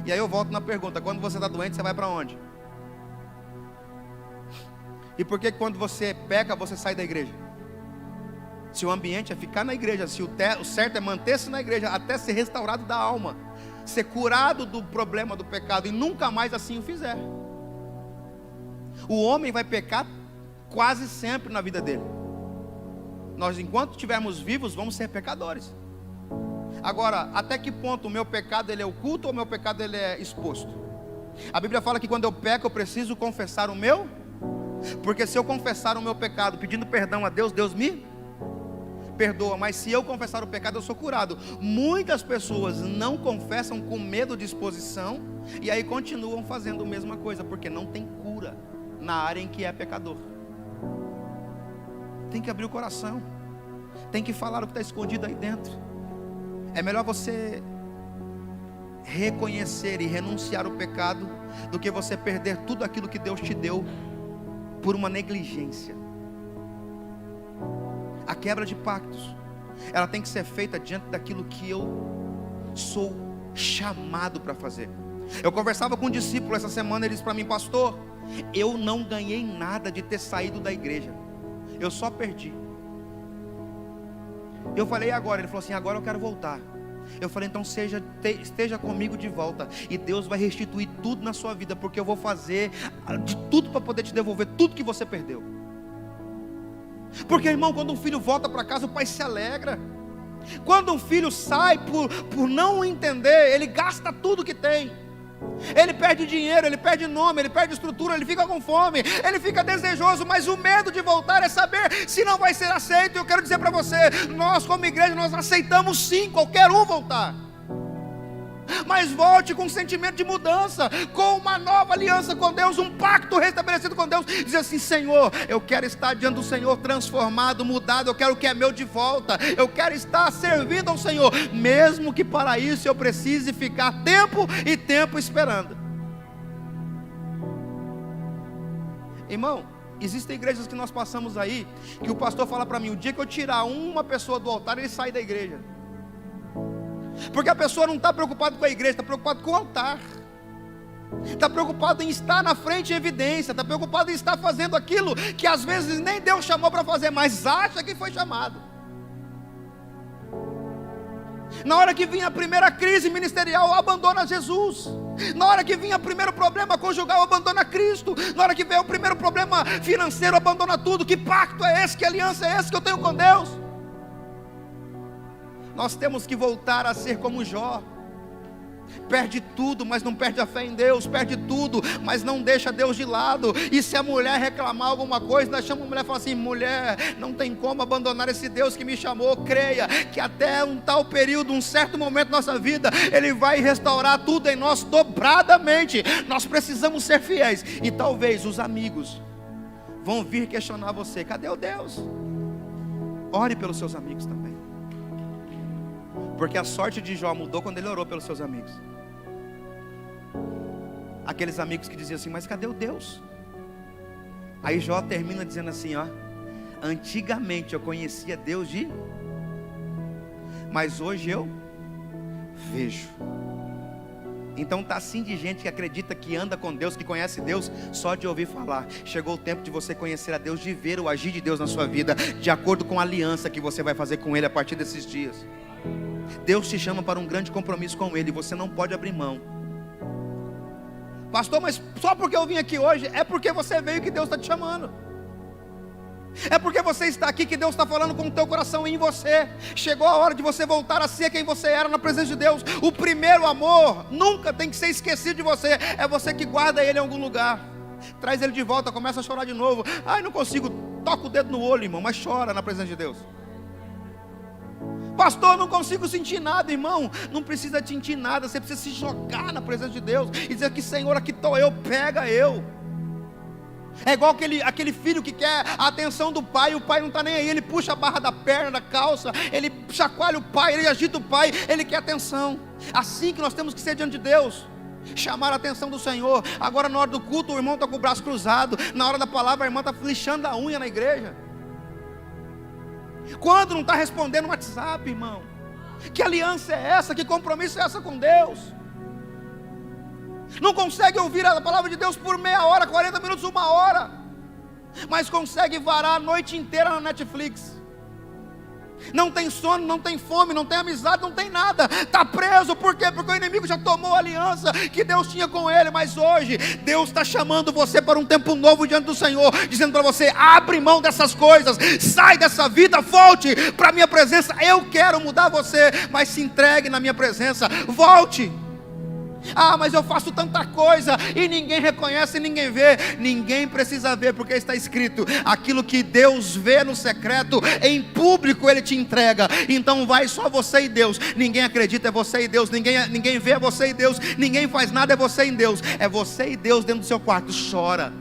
S1: E aí eu volto na pergunta: quando você está doente, você vai para onde? E por que quando você peca, você sai da igreja? Se o ambiente é ficar na igreja, se o certo é manter-se na igreja até ser restaurado da alma, ser curado do problema do pecado, e nunca mais assim o fizer. O homem vai pecar quase sempre na vida dele. Nós, enquanto estivermos vivos, vamos ser pecadores. Agora, até que ponto o meu pecado ele é oculto ou o meu pecado ele é exposto? A Bíblia fala que quando eu peco, eu preciso confessar o meu, porque se eu confessar o meu pecado pedindo perdão a Deus, Deus me perdoa. Mas se eu confessar o pecado, eu sou curado. Muitas pessoas não confessam com medo de exposição, e aí continuam fazendo a mesma coisa, porque não tem cura na área em que é pecador. Tem que abrir o coração, tem que falar o que está escondido aí dentro. É melhor você reconhecer e renunciar o pecado do que você perder tudo aquilo que Deus te deu por uma negligência. A quebra de pactos, ela tem que ser feita diante daquilo que eu sou chamado para fazer. Eu conversava com um discípulo essa semana, ele disse para mim: pastor, eu não ganhei nada de ter saído da igreja, eu só perdi. Eu falei: e agora? Ele falou assim: agora eu quero voltar. Eu falei: então esteja comigo de volta, e Deus vai restituir tudo na sua vida, porque eu vou fazer de tudo para poder te devolver tudo que você perdeu. Porque, irmão, quando um filho volta para casa, o pai se alegra. Quando um filho sai por não entender, ele gasta tudo que tem. Ele perde dinheiro, ele perde nome, ele perde estrutura, ele fica com fome, ele fica desejoso, mas o medo de voltar é saber se não vai ser aceito. Eu quero dizer para você, nós como igreja, nós aceitamos sim qualquer um voltar, mas volte com um sentimento de mudança, com uma nova aliança com Deus, um pacto restabelecido com Deus. Diz assim: Senhor, eu quero estar diante do Senhor transformado, mudado. Eu quero o que é meu de volta. Eu quero estar servindo ao Senhor, mesmo que para isso eu precise ficar tempo e tempo esperando. Irmão, existem igrejas que nós passamos aí, que o pastor fala para mim: o dia que eu tirar uma pessoa do altar, ele sai da igreja. Porque a pessoa não está preocupada com a igreja, está preocupada com o altar, está preocupado em estar na frente em evidência, está preocupado em estar fazendo aquilo que às vezes nem Deus chamou para fazer, mas acha que foi chamado. Na hora que vinha a primeira crise ministerial, abandona Jesus. Na hora que vinha o primeiro problema conjugal, abandona Cristo. Na hora que vem o primeiro problema financeiro, abandona tudo. Que pacto é esse? Que aliança é essa que eu tenho com Deus? Nós temos que voltar a ser como Jó. Perde tudo, mas não perde a fé em Deus. Perde tudo, mas não deixa Deus de lado. E se a mulher reclamar alguma coisa, nós chamamos a mulher e falamos assim: mulher, não tem como abandonar esse Deus que me chamou. Creia que até um tal período, um certo momento da nossa vida, Ele vai restaurar tudo em nós dobradamente. Nós precisamos ser fiéis. E talvez os amigos vão vir questionar você: cadê o Deus? Ore pelos seus amigos também, porque a sorte de Jó mudou quando ele orou pelos seus amigos. Aqueles amigos que diziam assim: mas cadê o Deus? Aí Jó termina dizendo assim: ó, antigamente eu conhecia Deus mas hoje eu vejo. Então tá assim de gente que acredita que anda com Deus, que conhece Deus só de ouvir falar. Chegou o tempo de você conhecer a Deus, de ver o agir de Deus na sua vida, de acordo com a aliança que você vai fazer com Ele a partir desses dias. Deus te chama para um grande compromisso com Ele, e você não pode abrir mão. Pastor, mas só porque eu vim aqui hoje? É porque você veio que Deus está te chamando. É porque você está aqui que Deus está falando com o teu coração em você. Chegou a hora de você voltar a ser quem você era na presença de Deus. O primeiro amor nunca tem que ser esquecido de você. É você que guarda ele em algum lugar. Traz ele de volta, começa a chorar de novo. Ai, não consigo. Toca o dedo no olho, irmão, mas chora na presença de Deus. Pastor, não consigo sentir nada, irmão. Não precisa sentir nada. Você precisa se jogar na presença de Deus e dizer que: Senhor, aqui estou eu, pega eu. É igual aquele filho que quer a atenção do pai. O pai não está nem aí, ele puxa a barra da perna, da calça, ele chacoalha o pai, ele agita o pai, ele quer atenção. Assim que nós temos que ser diante de Deus, chamar a atenção do Senhor. Agora na hora do culto o irmão está com o braço cruzado, na hora da palavra a irmã está lixando a unha na igreja. Quando não está respondendo no WhatsApp, irmão? Que aliança é essa? Que compromisso é essa com Deus? Não consegue ouvir a palavra de Deus por meia hora, 40 minutos, 1 hora, mas consegue varar a noite inteira na Netflix. Não tem sono, não tem fome, não tem amizade, não tem nada. Está preso, por quê? Porque o inimigo já tomou a aliança que Deus tinha com ele. Mas hoje Deus está chamando você para um tempo novo diante do Senhor, dizendo para você: abre mão dessas coisas, sai dessa vida, volte para a minha presença. Eu quero mudar você, mas se entregue na minha presença, volte. Ah, mas eu faço tanta coisa e ninguém reconhece, ninguém vê. Ninguém precisa ver, porque está escrito: aquilo que Deus vê no secreto, em público Ele te entrega. Então vai só você e Deus. Ninguém acredita, é você e Deus. Ninguém vê, é você e Deus. Ninguém faz nada, é você e Deus. É você e Deus dentro do seu quarto. Chora,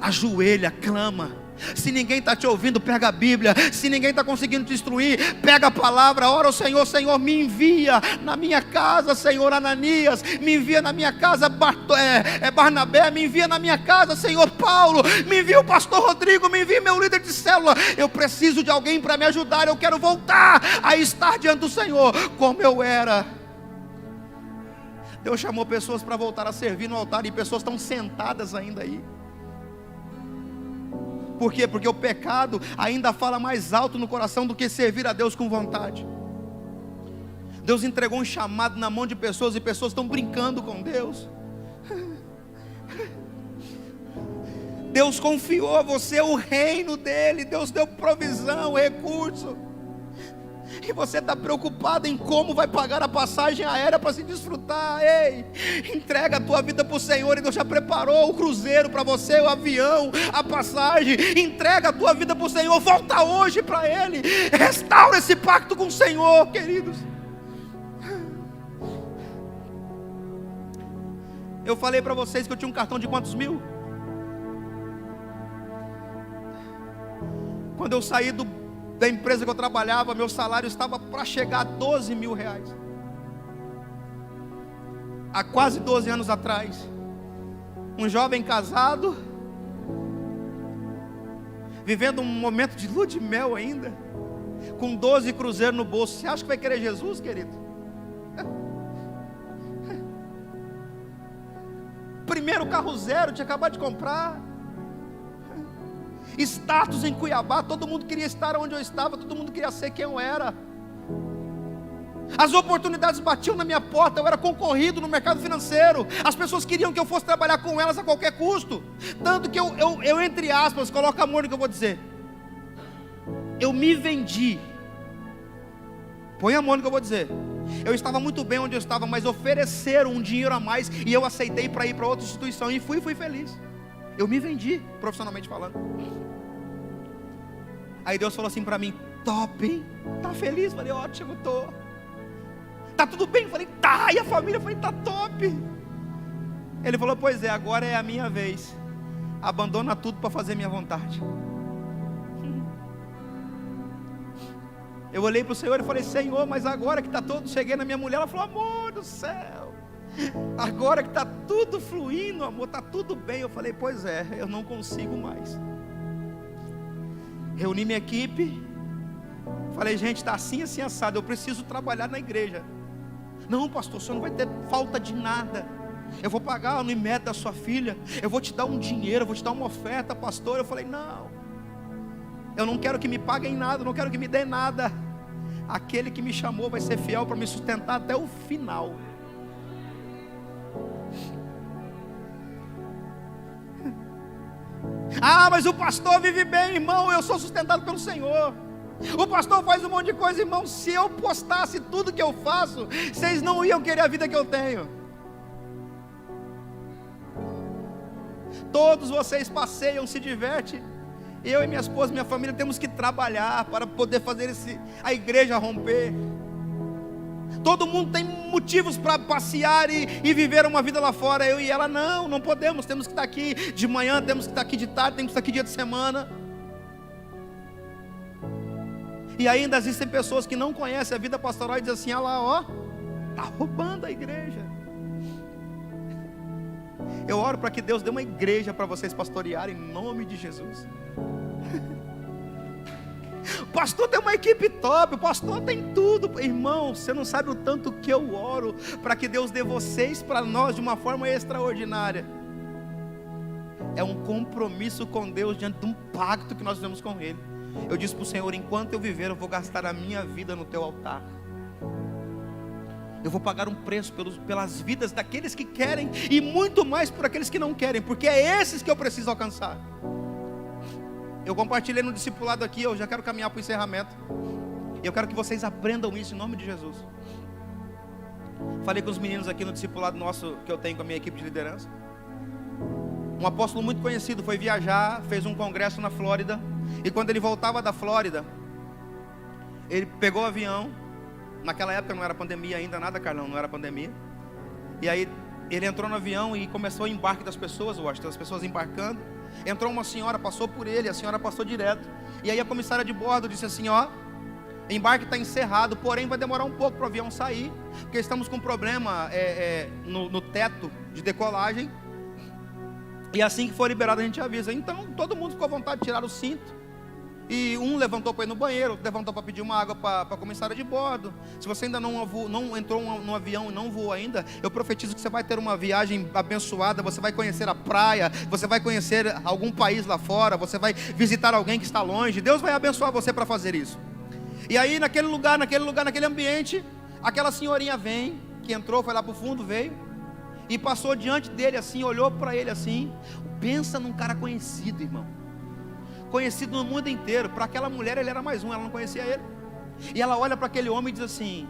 S1: ajoelha, clama. Se ninguém está te ouvindo, pega a Bíblia. Se ninguém está conseguindo te instruir, pega a palavra, ora ao Senhor: Senhor, me envia na minha casa, Senhor, Ananias, me envia na minha casa, Barnabé, me envia na minha casa, Senhor, Paulo, me envia o pastor Rodrigo, me envia meu líder de célula. Eu preciso de alguém para me ajudar. Eu quero voltar a estar diante do Senhor como eu era. Deus chamou pessoas para voltar a servir no altar, e pessoas estão sentadas ainda aí. Por quê? Porque o pecado ainda fala mais alto no coração do que servir a Deus com vontade. Deus entregou um chamado na mão de pessoas, e pessoas estão brincando com Deus. Deus confiou a você o reino dele. Deus deu provisão, recurso, e você está preocupado em como vai pagar a passagem aérea para se desfrutar. Ei, entrega a tua vida para o Senhor, e Deus já preparou o cruzeiro para você, o avião, a passagem. Entrega a tua vida para o Senhor, volta hoje para Ele, restaura esse pacto com o Senhor, queridos. Eu falei para vocês que eu tinha um cartão de quantos mil? Quando eu saí da empresa que eu trabalhava, meu salário estava para chegar a 12 mil reais. Há quase 12 anos atrás, um jovem casado, vivendo um momento de lua de mel ainda, com 12 cruzeiros no bolso. Você acha que vai querer Jesus, querido? Primeiro carro zero, tinha acabado de comprar. Status em Cuiabá, todo mundo queria estar onde eu estava, todo mundo queria ser quem eu era. As oportunidades batiam na minha porta, eu era concorrido no mercado financeiro. As pessoas queriam que eu fosse trabalhar com elas a qualquer custo. Tanto que eu entre aspas, coloca amor no que eu vou dizer, eu me vendi. Põe amor no que eu vou dizer. Eu estava muito bem onde eu estava, mas ofereceram um dinheiro a mais e eu aceitei para ir para outra instituição e fui feliz. Eu me vendi, profissionalmente falando. Aí Deus falou assim para mim: top, hein? Tá feliz? Falei: ótimo, tô. Tá tudo bem? Falei: tá. E a família? Falei: tá top. Ele falou: pois é, agora é a minha vez. Abandona tudo para fazer minha vontade. Eu olhei para o Senhor e falei: Senhor, mas agora que está todo, cheguei na minha mulher, ela falou: amor do céu, agora que está tudo fluindo, amor, está tudo bem. Eu falei: pois é, eu não consigo mais. Reuni minha equipe, falei: gente, está assim, assim, assado, eu preciso trabalhar na igreja. Não, pastor, o senhor não vai ter falta de nada. Eu vou pagar no IMED da sua filha, eu vou te dar um dinheiro, eu vou te dar uma oferta, pastor. Eu falei: não, eu não quero que me paguem nada, eu não quero que me dê nada. Aquele que me chamou vai ser fiel para me sustentar até o final. Ah, mas o pastor vive bem, irmão. Eu sou sustentado pelo Senhor. O pastor faz um monte de coisa, irmão. Se eu postasse tudo que eu faço, vocês não iam querer a vida que eu tenho. Todos vocês passeiam, se divertem. Eu e minha esposa, minha família, temos que trabalhar para poder fazer a igreja romper. Todo mundo tem motivos para passear e viver uma vida lá fora. Eu e ela não podemos. Temos que estar aqui de manhã, temos que estar aqui de tarde, temos que estar aqui dia de semana. E ainda existem pessoas que não conhecem a vida pastoral e dizem assim: olha lá, ó, está roubando a igreja. Eu oro para que Deus dê uma igreja para vocês pastorearem em nome de Jesus. O pastor tem uma equipe top, o pastor tem tudo. Irmão, você não sabe o tanto que eu oro para que Deus dê vocês para nós de uma forma extraordinária. É um compromisso com Deus diante de um pacto que nós fizemos com Ele. Eu disse para o Senhor: enquanto eu viver, eu vou gastar a minha vida no teu altar. Eu vou pagar um preço pelas vidas daqueles que querem e muito mais por aqueles que não querem, porque é esses que eu preciso alcançar. Eu compartilhei no discipulado aqui, eu já quero caminhar para o encerramento. E eu quero que vocês aprendam isso em nome de Jesus. Falei com os meninos aqui no discipulado nosso que eu tenho com a minha equipe de liderança. Um apóstolo muito conhecido foi viajar, fez um congresso na Flórida. E quando ele voltava da Flórida, ele pegou o avião. Naquela época não era pandemia ainda, nada, Carlão, não era pandemia. E aí ele entrou no avião e começou o embarque das pessoas, Washington, as pessoas embarcando. Entrou uma senhora, passou por ele, a senhora passou direto. E aí a comissária de bordo disse assim: ó, embarque está encerrado, porém vai demorar um pouco para o avião sair, porque estamos com um problema no teto de decolagem. E assim que for liberado a gente avisa. Então todo mundo ficou à vontade de tirar o cinto. E um levantou para ir no banheiro, outro levantou para pedir uma água para a comissária de bordo. Se você ainda não entrou no avião e não voou ainda, eu profetizo que você vai ter uma viagem abençoada. Você vai conhecer a praia, você vai conhecer algum país lá fora, você vai visitar alguém que está longe. Deus vai abençoar você para fazer isso. E aí naquele ambiente, aquela senhorinha vem, que entrou, foi lá para o fundo, veio e passou diante dele assim, olhou para ele assim. Pensa num cara conhecido, irmão, conhecido no mundo inteiro. Para aquela mulher ele era mais um, ela não conhecia ele. E ela olha para aquele homem e diz assim: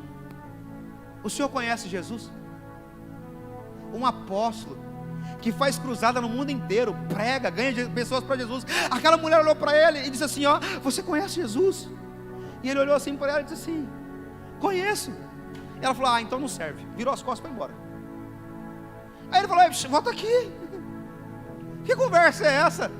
S1: o senhor conhece Jesus? Um apóstolo que faz cruzada no mundo inteiro, prega, ganha pessoas para Jesus. Aquela mulher olhou para ele e disse assim: ó, você conhece Jesus? E ele olhou assim para ela e disse assim: conheço. Ela falou: ah, então não serve. Virou as costas e foi embora. Aí ele falou: volta aqui. Que conversa é essa?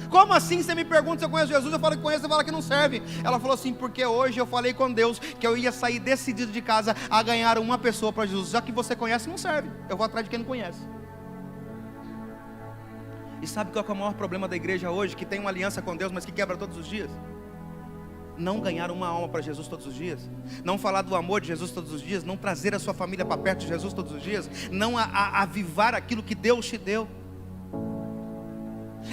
S1: Como assim você me pergunta se eu conheço Jesus? Eu falo que conheço, você fala que não serve. Ela falou assim: porque hoje eu falei com Deus que eu ia sair decidido de casa a ganhar uma pessoa para Jesus. Já que você conhece, não serve. Eu vou atrás de quem não conhece. E sabe qual é o maior problema da igreja hoje? Que tem uma aliança com Deus, mas que quebra todos os dias. Não ganhar uma alma para Jesus todos os dias, não falar do amor de Jesus todos os dias, não trazer a sua família para perto de Jesus todos os dias, não avivar aquilo que Deus te deu.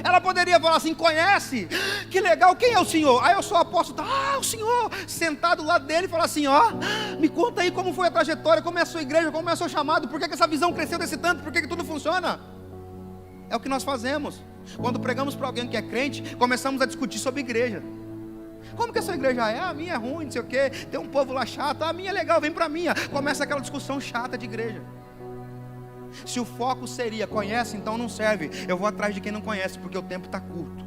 S1: Ela poderia falar assim: conhece? Que legal, quem é o Senhor? Aí eu sou apóstolo. Ah, o Senhor, sentado do lado dele, e falar assim: ó, me conta aí como foi a trajetória, como é a sua igreja, como é o seu chamado, por que essa visão cresceu desse tanto, por que tudo funciona? É o que nós fazemos. Quando pregamos para alguém que é crente, começamos a discutir sobre igreja. Como que essa igreja é? A minha é ruim, não sei o quê. Tem um povo lá chato. A minha é legal, vem para a minha. Começa aquela discussão chata de igreja. Se o foco seria, conhece, então não serve. Eu vou atrás de quem não conhece, porque o tempo está curto.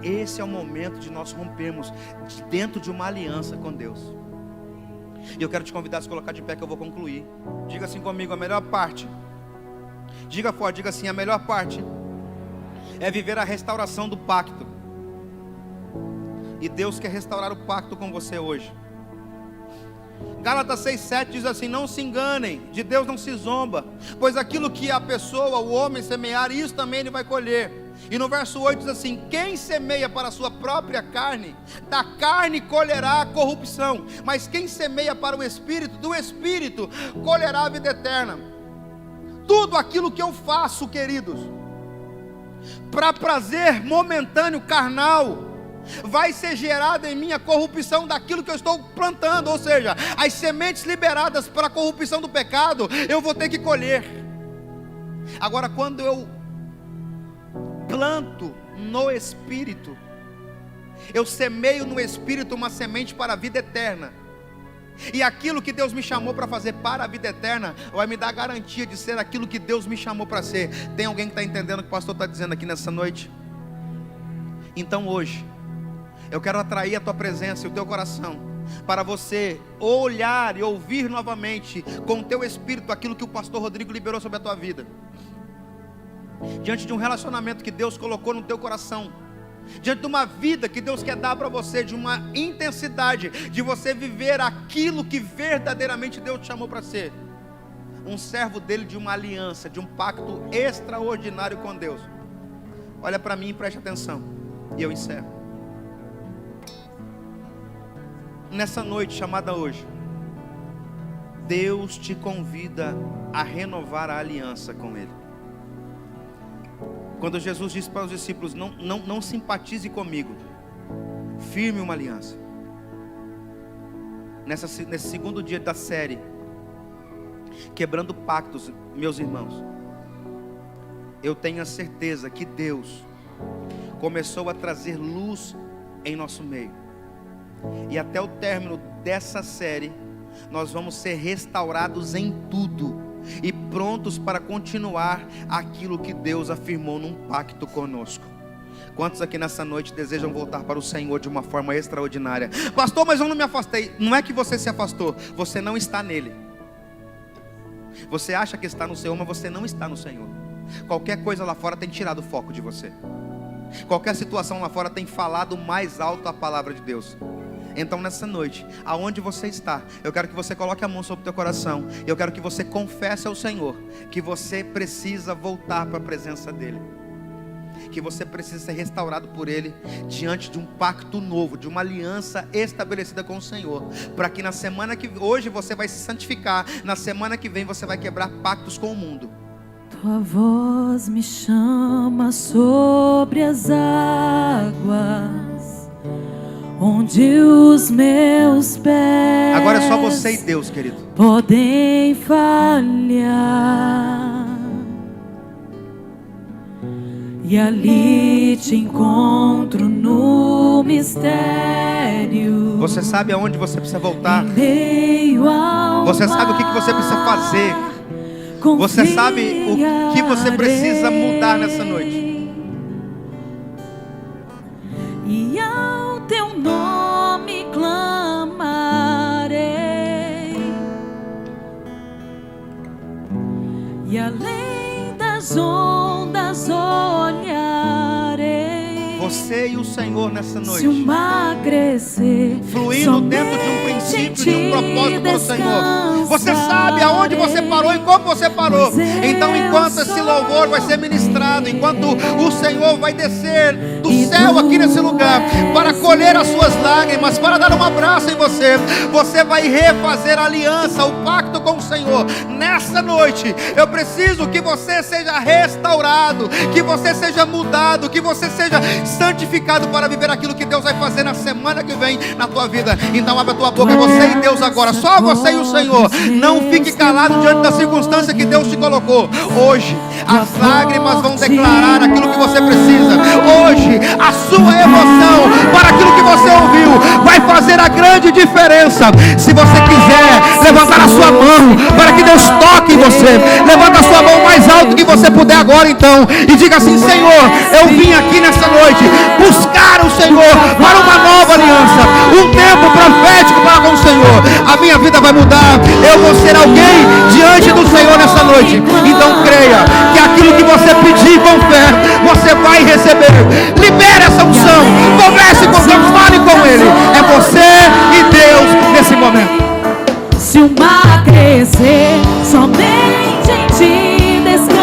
S1: Esse é o momento de nós rompermos dentro de uma aliança com Deus. E eu quero te convidar a se colocar de pé, que eu vou concluir. Diga assim comigo, a melhor parte. Diga forte, diga assim, a melhor parte é viver a restauração do pacto. E Deus quer restaurar o pacto com você hoje. Gálatas 6,7 diz assim: não se enganem, de Deus não se zomba, pois aquilo que a pessoa, o homem semear, isso também ele vai colher. E no verso 8 diz assim: quem semeia para a sua própria carne, da carne colherá a corrupção, mas quem semeia para o Espírito, do Espírito colherá a vida eterna. Tudo aquilo que eu faço, queridos, para prazer momentâneo, carnal, vai ser gerada em mim a corrupção daquilo que eu estou plantando. Ou seja, as sementes liberadas para a corrupção do pecado, eu vou ter que colher. Agora, quando eu planto no Espírito, eu semeio no Espírito uma semente para a vida eterna, e aquilo que Deus me chamou para fazer para a vida eterna, vai me dar a garantia de ser aquilo que Deus me chamou para ser. Tem alguém que está entendendo o que o pastor está dizendo aqui nessa noite? Então hoje, eu quero atrair a tua presença e o teu coração, para você olhar e ouvir novamente com o teu espírito aquilo que o pastor Rodrigo liberou sobre a tua vida. Diante de um relacionamento que Deus colocou no teu coração, diante de uma vida que Deus quer dar para você, de uma intensidade, de você viver aquilo que verdadeiramente Deus te chamou para ser, um servo dele, de uma aliança, de um pacto extraordinário com Deus. Olha para mim e preste atenção, e eu encerro. Nessa noite chamada hoje, Deus te convida a renovar a aliança com Ele. Quando Jesus disse para os discípulos: não simpatize comigo, firme uma aliança. Nesse segundo dia da série, Quebrando Pactos, meus irmãos, eu tenho a certeza que Deus começou a trazer luz em nosso meio. E até o término dessa série, nós vamos ser restaurados em tudo e prontos para continuar aquilo que Deus afirmou num pacto conosco. Quantos aqui nessa noite desejam voltar para o Senhor de uma forma extraordinária? Pastor, mas eu não me afastei. Não é que você se afastou, você não está nele. Você acha que está no Senhor, mas você não está no Senhor. Qualquer coisa lá fora tem tirado o foco de você. Qualquer situação lá fora tem falado mais alto a palavra de Deus. Então nessa noite, aonde você está, eu quero que você coloque a mão sobre o teu coração. Eu quero que você confesse ao Senhor que você precisa voltar para a presença dEle, que você precisa ser restaurado por Ele, diante de um pacto novo, de uma aliança estabelecida com o Senhor, para que na semana que hoje você vai se santificar, na semana que vem você vai quebrar pactos com o mundo.
S2: Tua voz me chama sobre as águas, onde os meus pés
S1: Agora é só você e Deus, querido,
S2: podem falhar, e ali te encontro no mistério.
S1: Você sabe aonde você precisa voltar,
S2: Você
S1: você sabe o que você precisa fazer, você sabe o que você precisa mudar nessa noite.
S2: E ao teu nome clamarei, e além das ondas olharei.
S1: Você e o Senhor nessa noite,
S2: se o mar crescer,
S1: fluindo dentro de um princípio, de um propósito para o Senhor. Você sabe aonde você parou e como você parou. Então enquanto esse louvor vai ser ministrado, enquanto o Senhor vai descer do céu aqui nesse lugar, para colher as suas lágrimas, para dar um abraço em você, você vai refazer a aliança, o pacto com o Senhor. Nessa noite, eu preciso que você seja restaurado, que você seja mudado, que você seja santificado para viver aquilo que Deus vai fazer na semana que vem na tua vida. Então abre a tua boca, você e Deus agora, só você e o Senhor. Não fique calado diante da circunstância que Deus te colocou. Hoje as lágrimas vão declarar aquilo que você precisa. Hoje a sua emoção para aquilo que você ouviu vai fazer a grande diferença. Se você quiser levantar a sua mão para que Deus toque em você, levanta a sua mão mais alto que você puder agora então, e diga assim: Senhor, eu vim aqui nessa noite buscar o Senhor para uma nova aliança, um tempo profético para com o Senhor. A minha vida vai mudar, eu vou ser alguém diante do Senhor nessa noite. Então creia que aquilo que você pedir com fé, você vai receber. Libere essa unção, converse com Deus, fale com Ele. É você e Deus nesse momento.
S2: Se o mar crescer, somente em ti descansarei,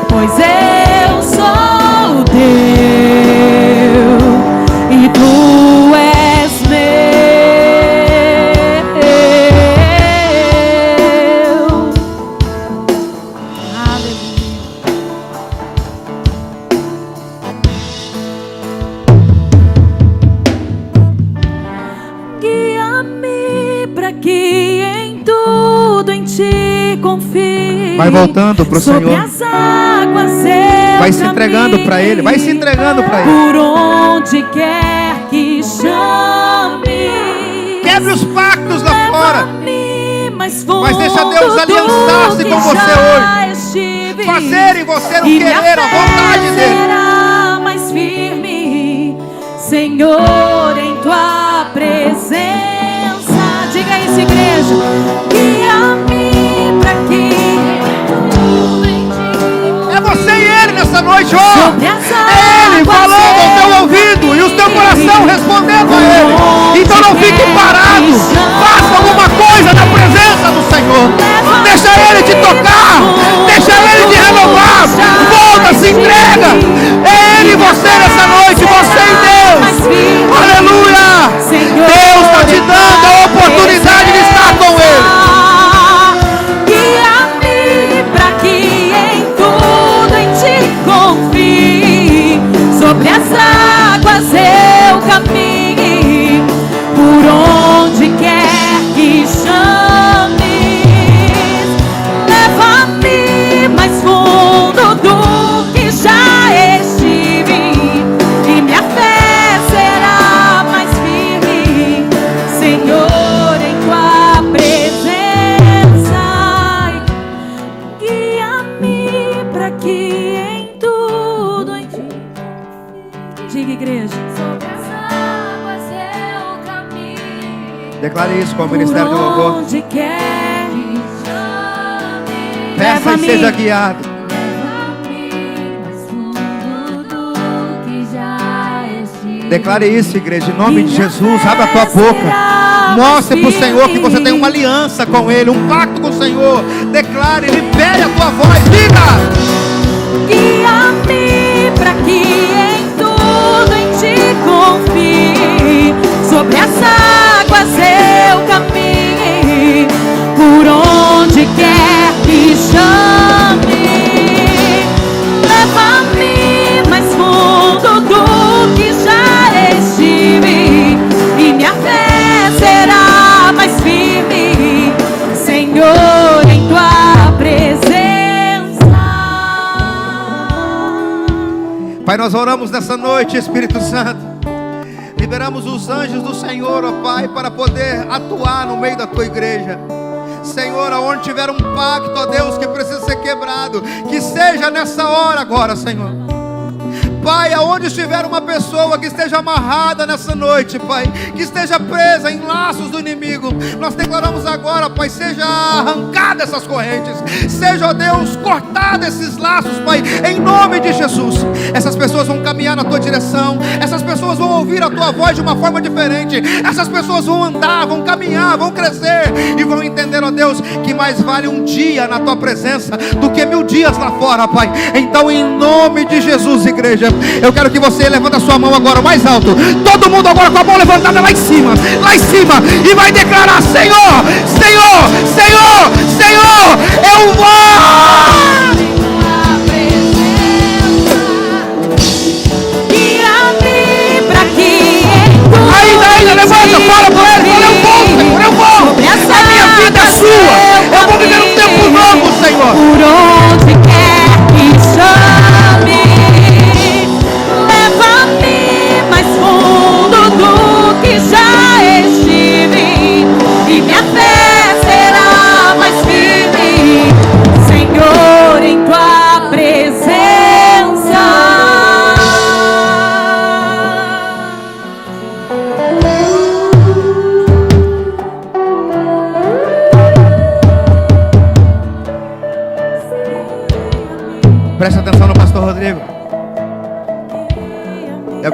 S2: pois eu sou teu e tu és meu. Aleluia. Guia-me para que em tudo em ti confie.
S1: Vai voltando para o Senhor.
S2: Sobre as águas
S1: vai se entregando para Ele. Vai se entregando para Ele.
S2: Por onde quer que chame.
S1: Quebre os pactos lá fora.
S2: Mas
S1: deixa Deus aliançar-se com você hoje. Fazer em você o querer, a vontade dEle.
S2: Será mais firme, Senhor, em tua presença. Diga isso, igreja. Guia-me para que
S1: é você e Ele nessa noite, ó. É Ele falando ao teu ouvido e o teu coração respondendo a Ele. Então não fique parado. Faça alguma coisa na presença do Senhor. Deixa Ele te tocar. Deixa Ele te renovar. Volta, se entrega. É Ele e você nessa noite. Você e Deus. Aleluia. Deus está te dando a oportunidade de estar com Ele.
S2: Guia-me para que em tudo em ti confie. Sobre as águas eu caminhe, por onde quer que chames. Leva-me mais fundo do que já estive, e minha fé será mais firme, Senhor, em tua presença. Guia-me para que em tudo em ti. Diga, igreja. Sobre as águas eu caminho.
S1: Declare isso com o ministério de louvor.
S2: Onde quer que chame.
S1: Peça e seja guiado. Declare isso, igreja, em nome de Jesus. Abra a tua boca. Mostre para o Senhor que você tem uma aliança com Ele, um pacto com o Senhor. Declare, libere a tua voz. Diga:
S2: guia-me para que em tudo em ti confie. Sobre as águas eu caminhe, por onde quer que chame. Leva-me mais fundo do que já estive, e minha fé será mais firme, Senhor, em tua presença.
S1: Pai, nós oramos nessa noite, Espírito Santo. Liberamos os anjos do Senhor, ó Pai, para poder atuar no meio da tua igreja. Senhor, aonde tiver um pacto, ó Deus, que precisa ser quebrado, que seja nessa hora agora, Senhor. Pai, aonde estiver uma pessoa que esteja amarrada nessa noite, Pai, que esteja presa em laços do inimigo, nós declaramos agora, Pai, seja arrancada essas correntes, seja, ó Deus, cortada esses laços, Pai, em nome de Jesus. Essas pessoas vão caminhar na tua direção, essas pessoas vão ouvir a tua voz de uma forma diferente, essas pessoas vão andar, vão caminhar, vão crescer e vão entender, ó Deus, que mais vale um dia na tua presença do que 1000 dias lá fora, Pai. Então, em nome de Jesus, igreja, eu quero que você levante a sua mão agora mais alto. Todo mundo agora com a mão levantada lá em cima, e vai declarar: Senhor, Senhor, Senhor, Senhor, eu vou.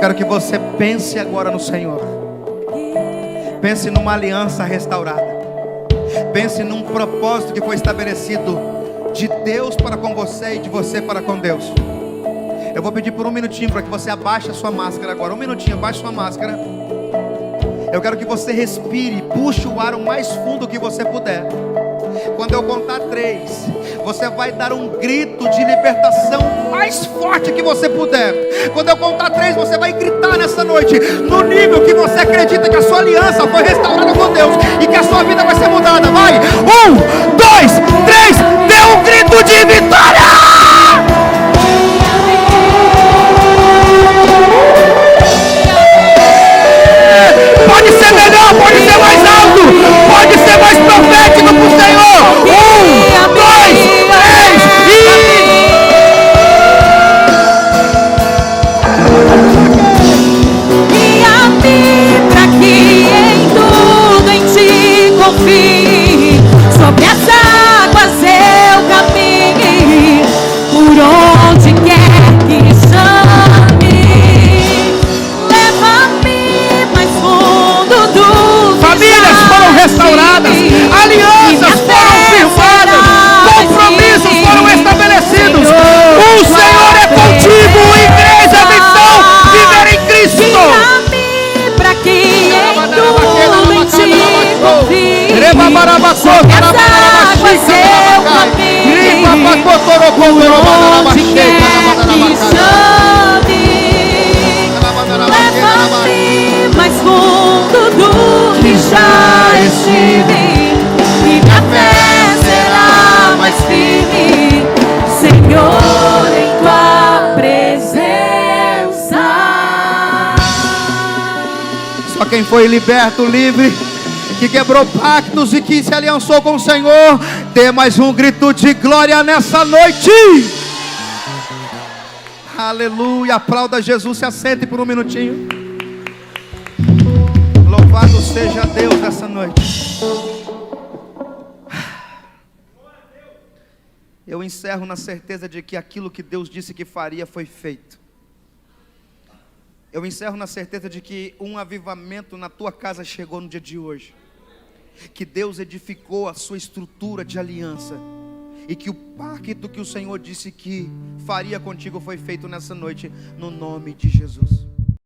S1: quero que você pense agora no Senhor. Pense numa aliança restaurada. Pense num propósito que foi estabelecido de Deus para com você e de você para com Deus. Eu vou pedir por um minutinho para que você abaixe a sua máscara agora. Um minutinho, abaixe sua máscara. Eu quero que você respire, puxe o ar o mais fundo que você puder. Quando eu contar 3, você vai dar um grito de libertação mais forte que você puder. Quando eu contar 3, você vai gritar nessa noite, no nível que você acredita que a sua aliança foi restaurada com Deus e que a sua vida vai ser mudada. Vai! 1, 2, 3, dê um grito de vitória! Pode ser melhor, pode ser mais alto, pode ser mais profético pro Senhor. 1, 2, 3
S2: Guia-me pra que em tudo em ti confie. Sobre as águas eu caminhe, por onde quer que chame. Leva-me mais fundo do que
S1: famílias foram restauradas, alianças foram firmadas, compromissos foram estabelecidos. O Senhor é contigo, igreja, missão, viver em Cristo.
S2: Guia-me pra que em tudo em ti confie.
S1: Sobre
S2: as águas eu caminho, por onde quer que chame. Leva-me mais fundo do que já estive, e minha fé será mais firme, Senhor, em tua presença.
S1: Só quem foi liberto, livre, que quebrou pactos e que se aliançou com o Senhor, dê mais um grito de glória nessa noite. Aleluia, aplauda Jesus, se assente por um minutinho. Louvado seja Deus nessa noite. Eu encerro na certeza de que aquilo que Deus disse que faria foi feito. Eu encerro na certeza de que um avivamento na tua casa chegou no dia de hoje. Que Deus edificou a sua estrutura de aliança. E que o pacto que o Senhor disse que faria contigo foi feito nessa noite, no nome de Jesus.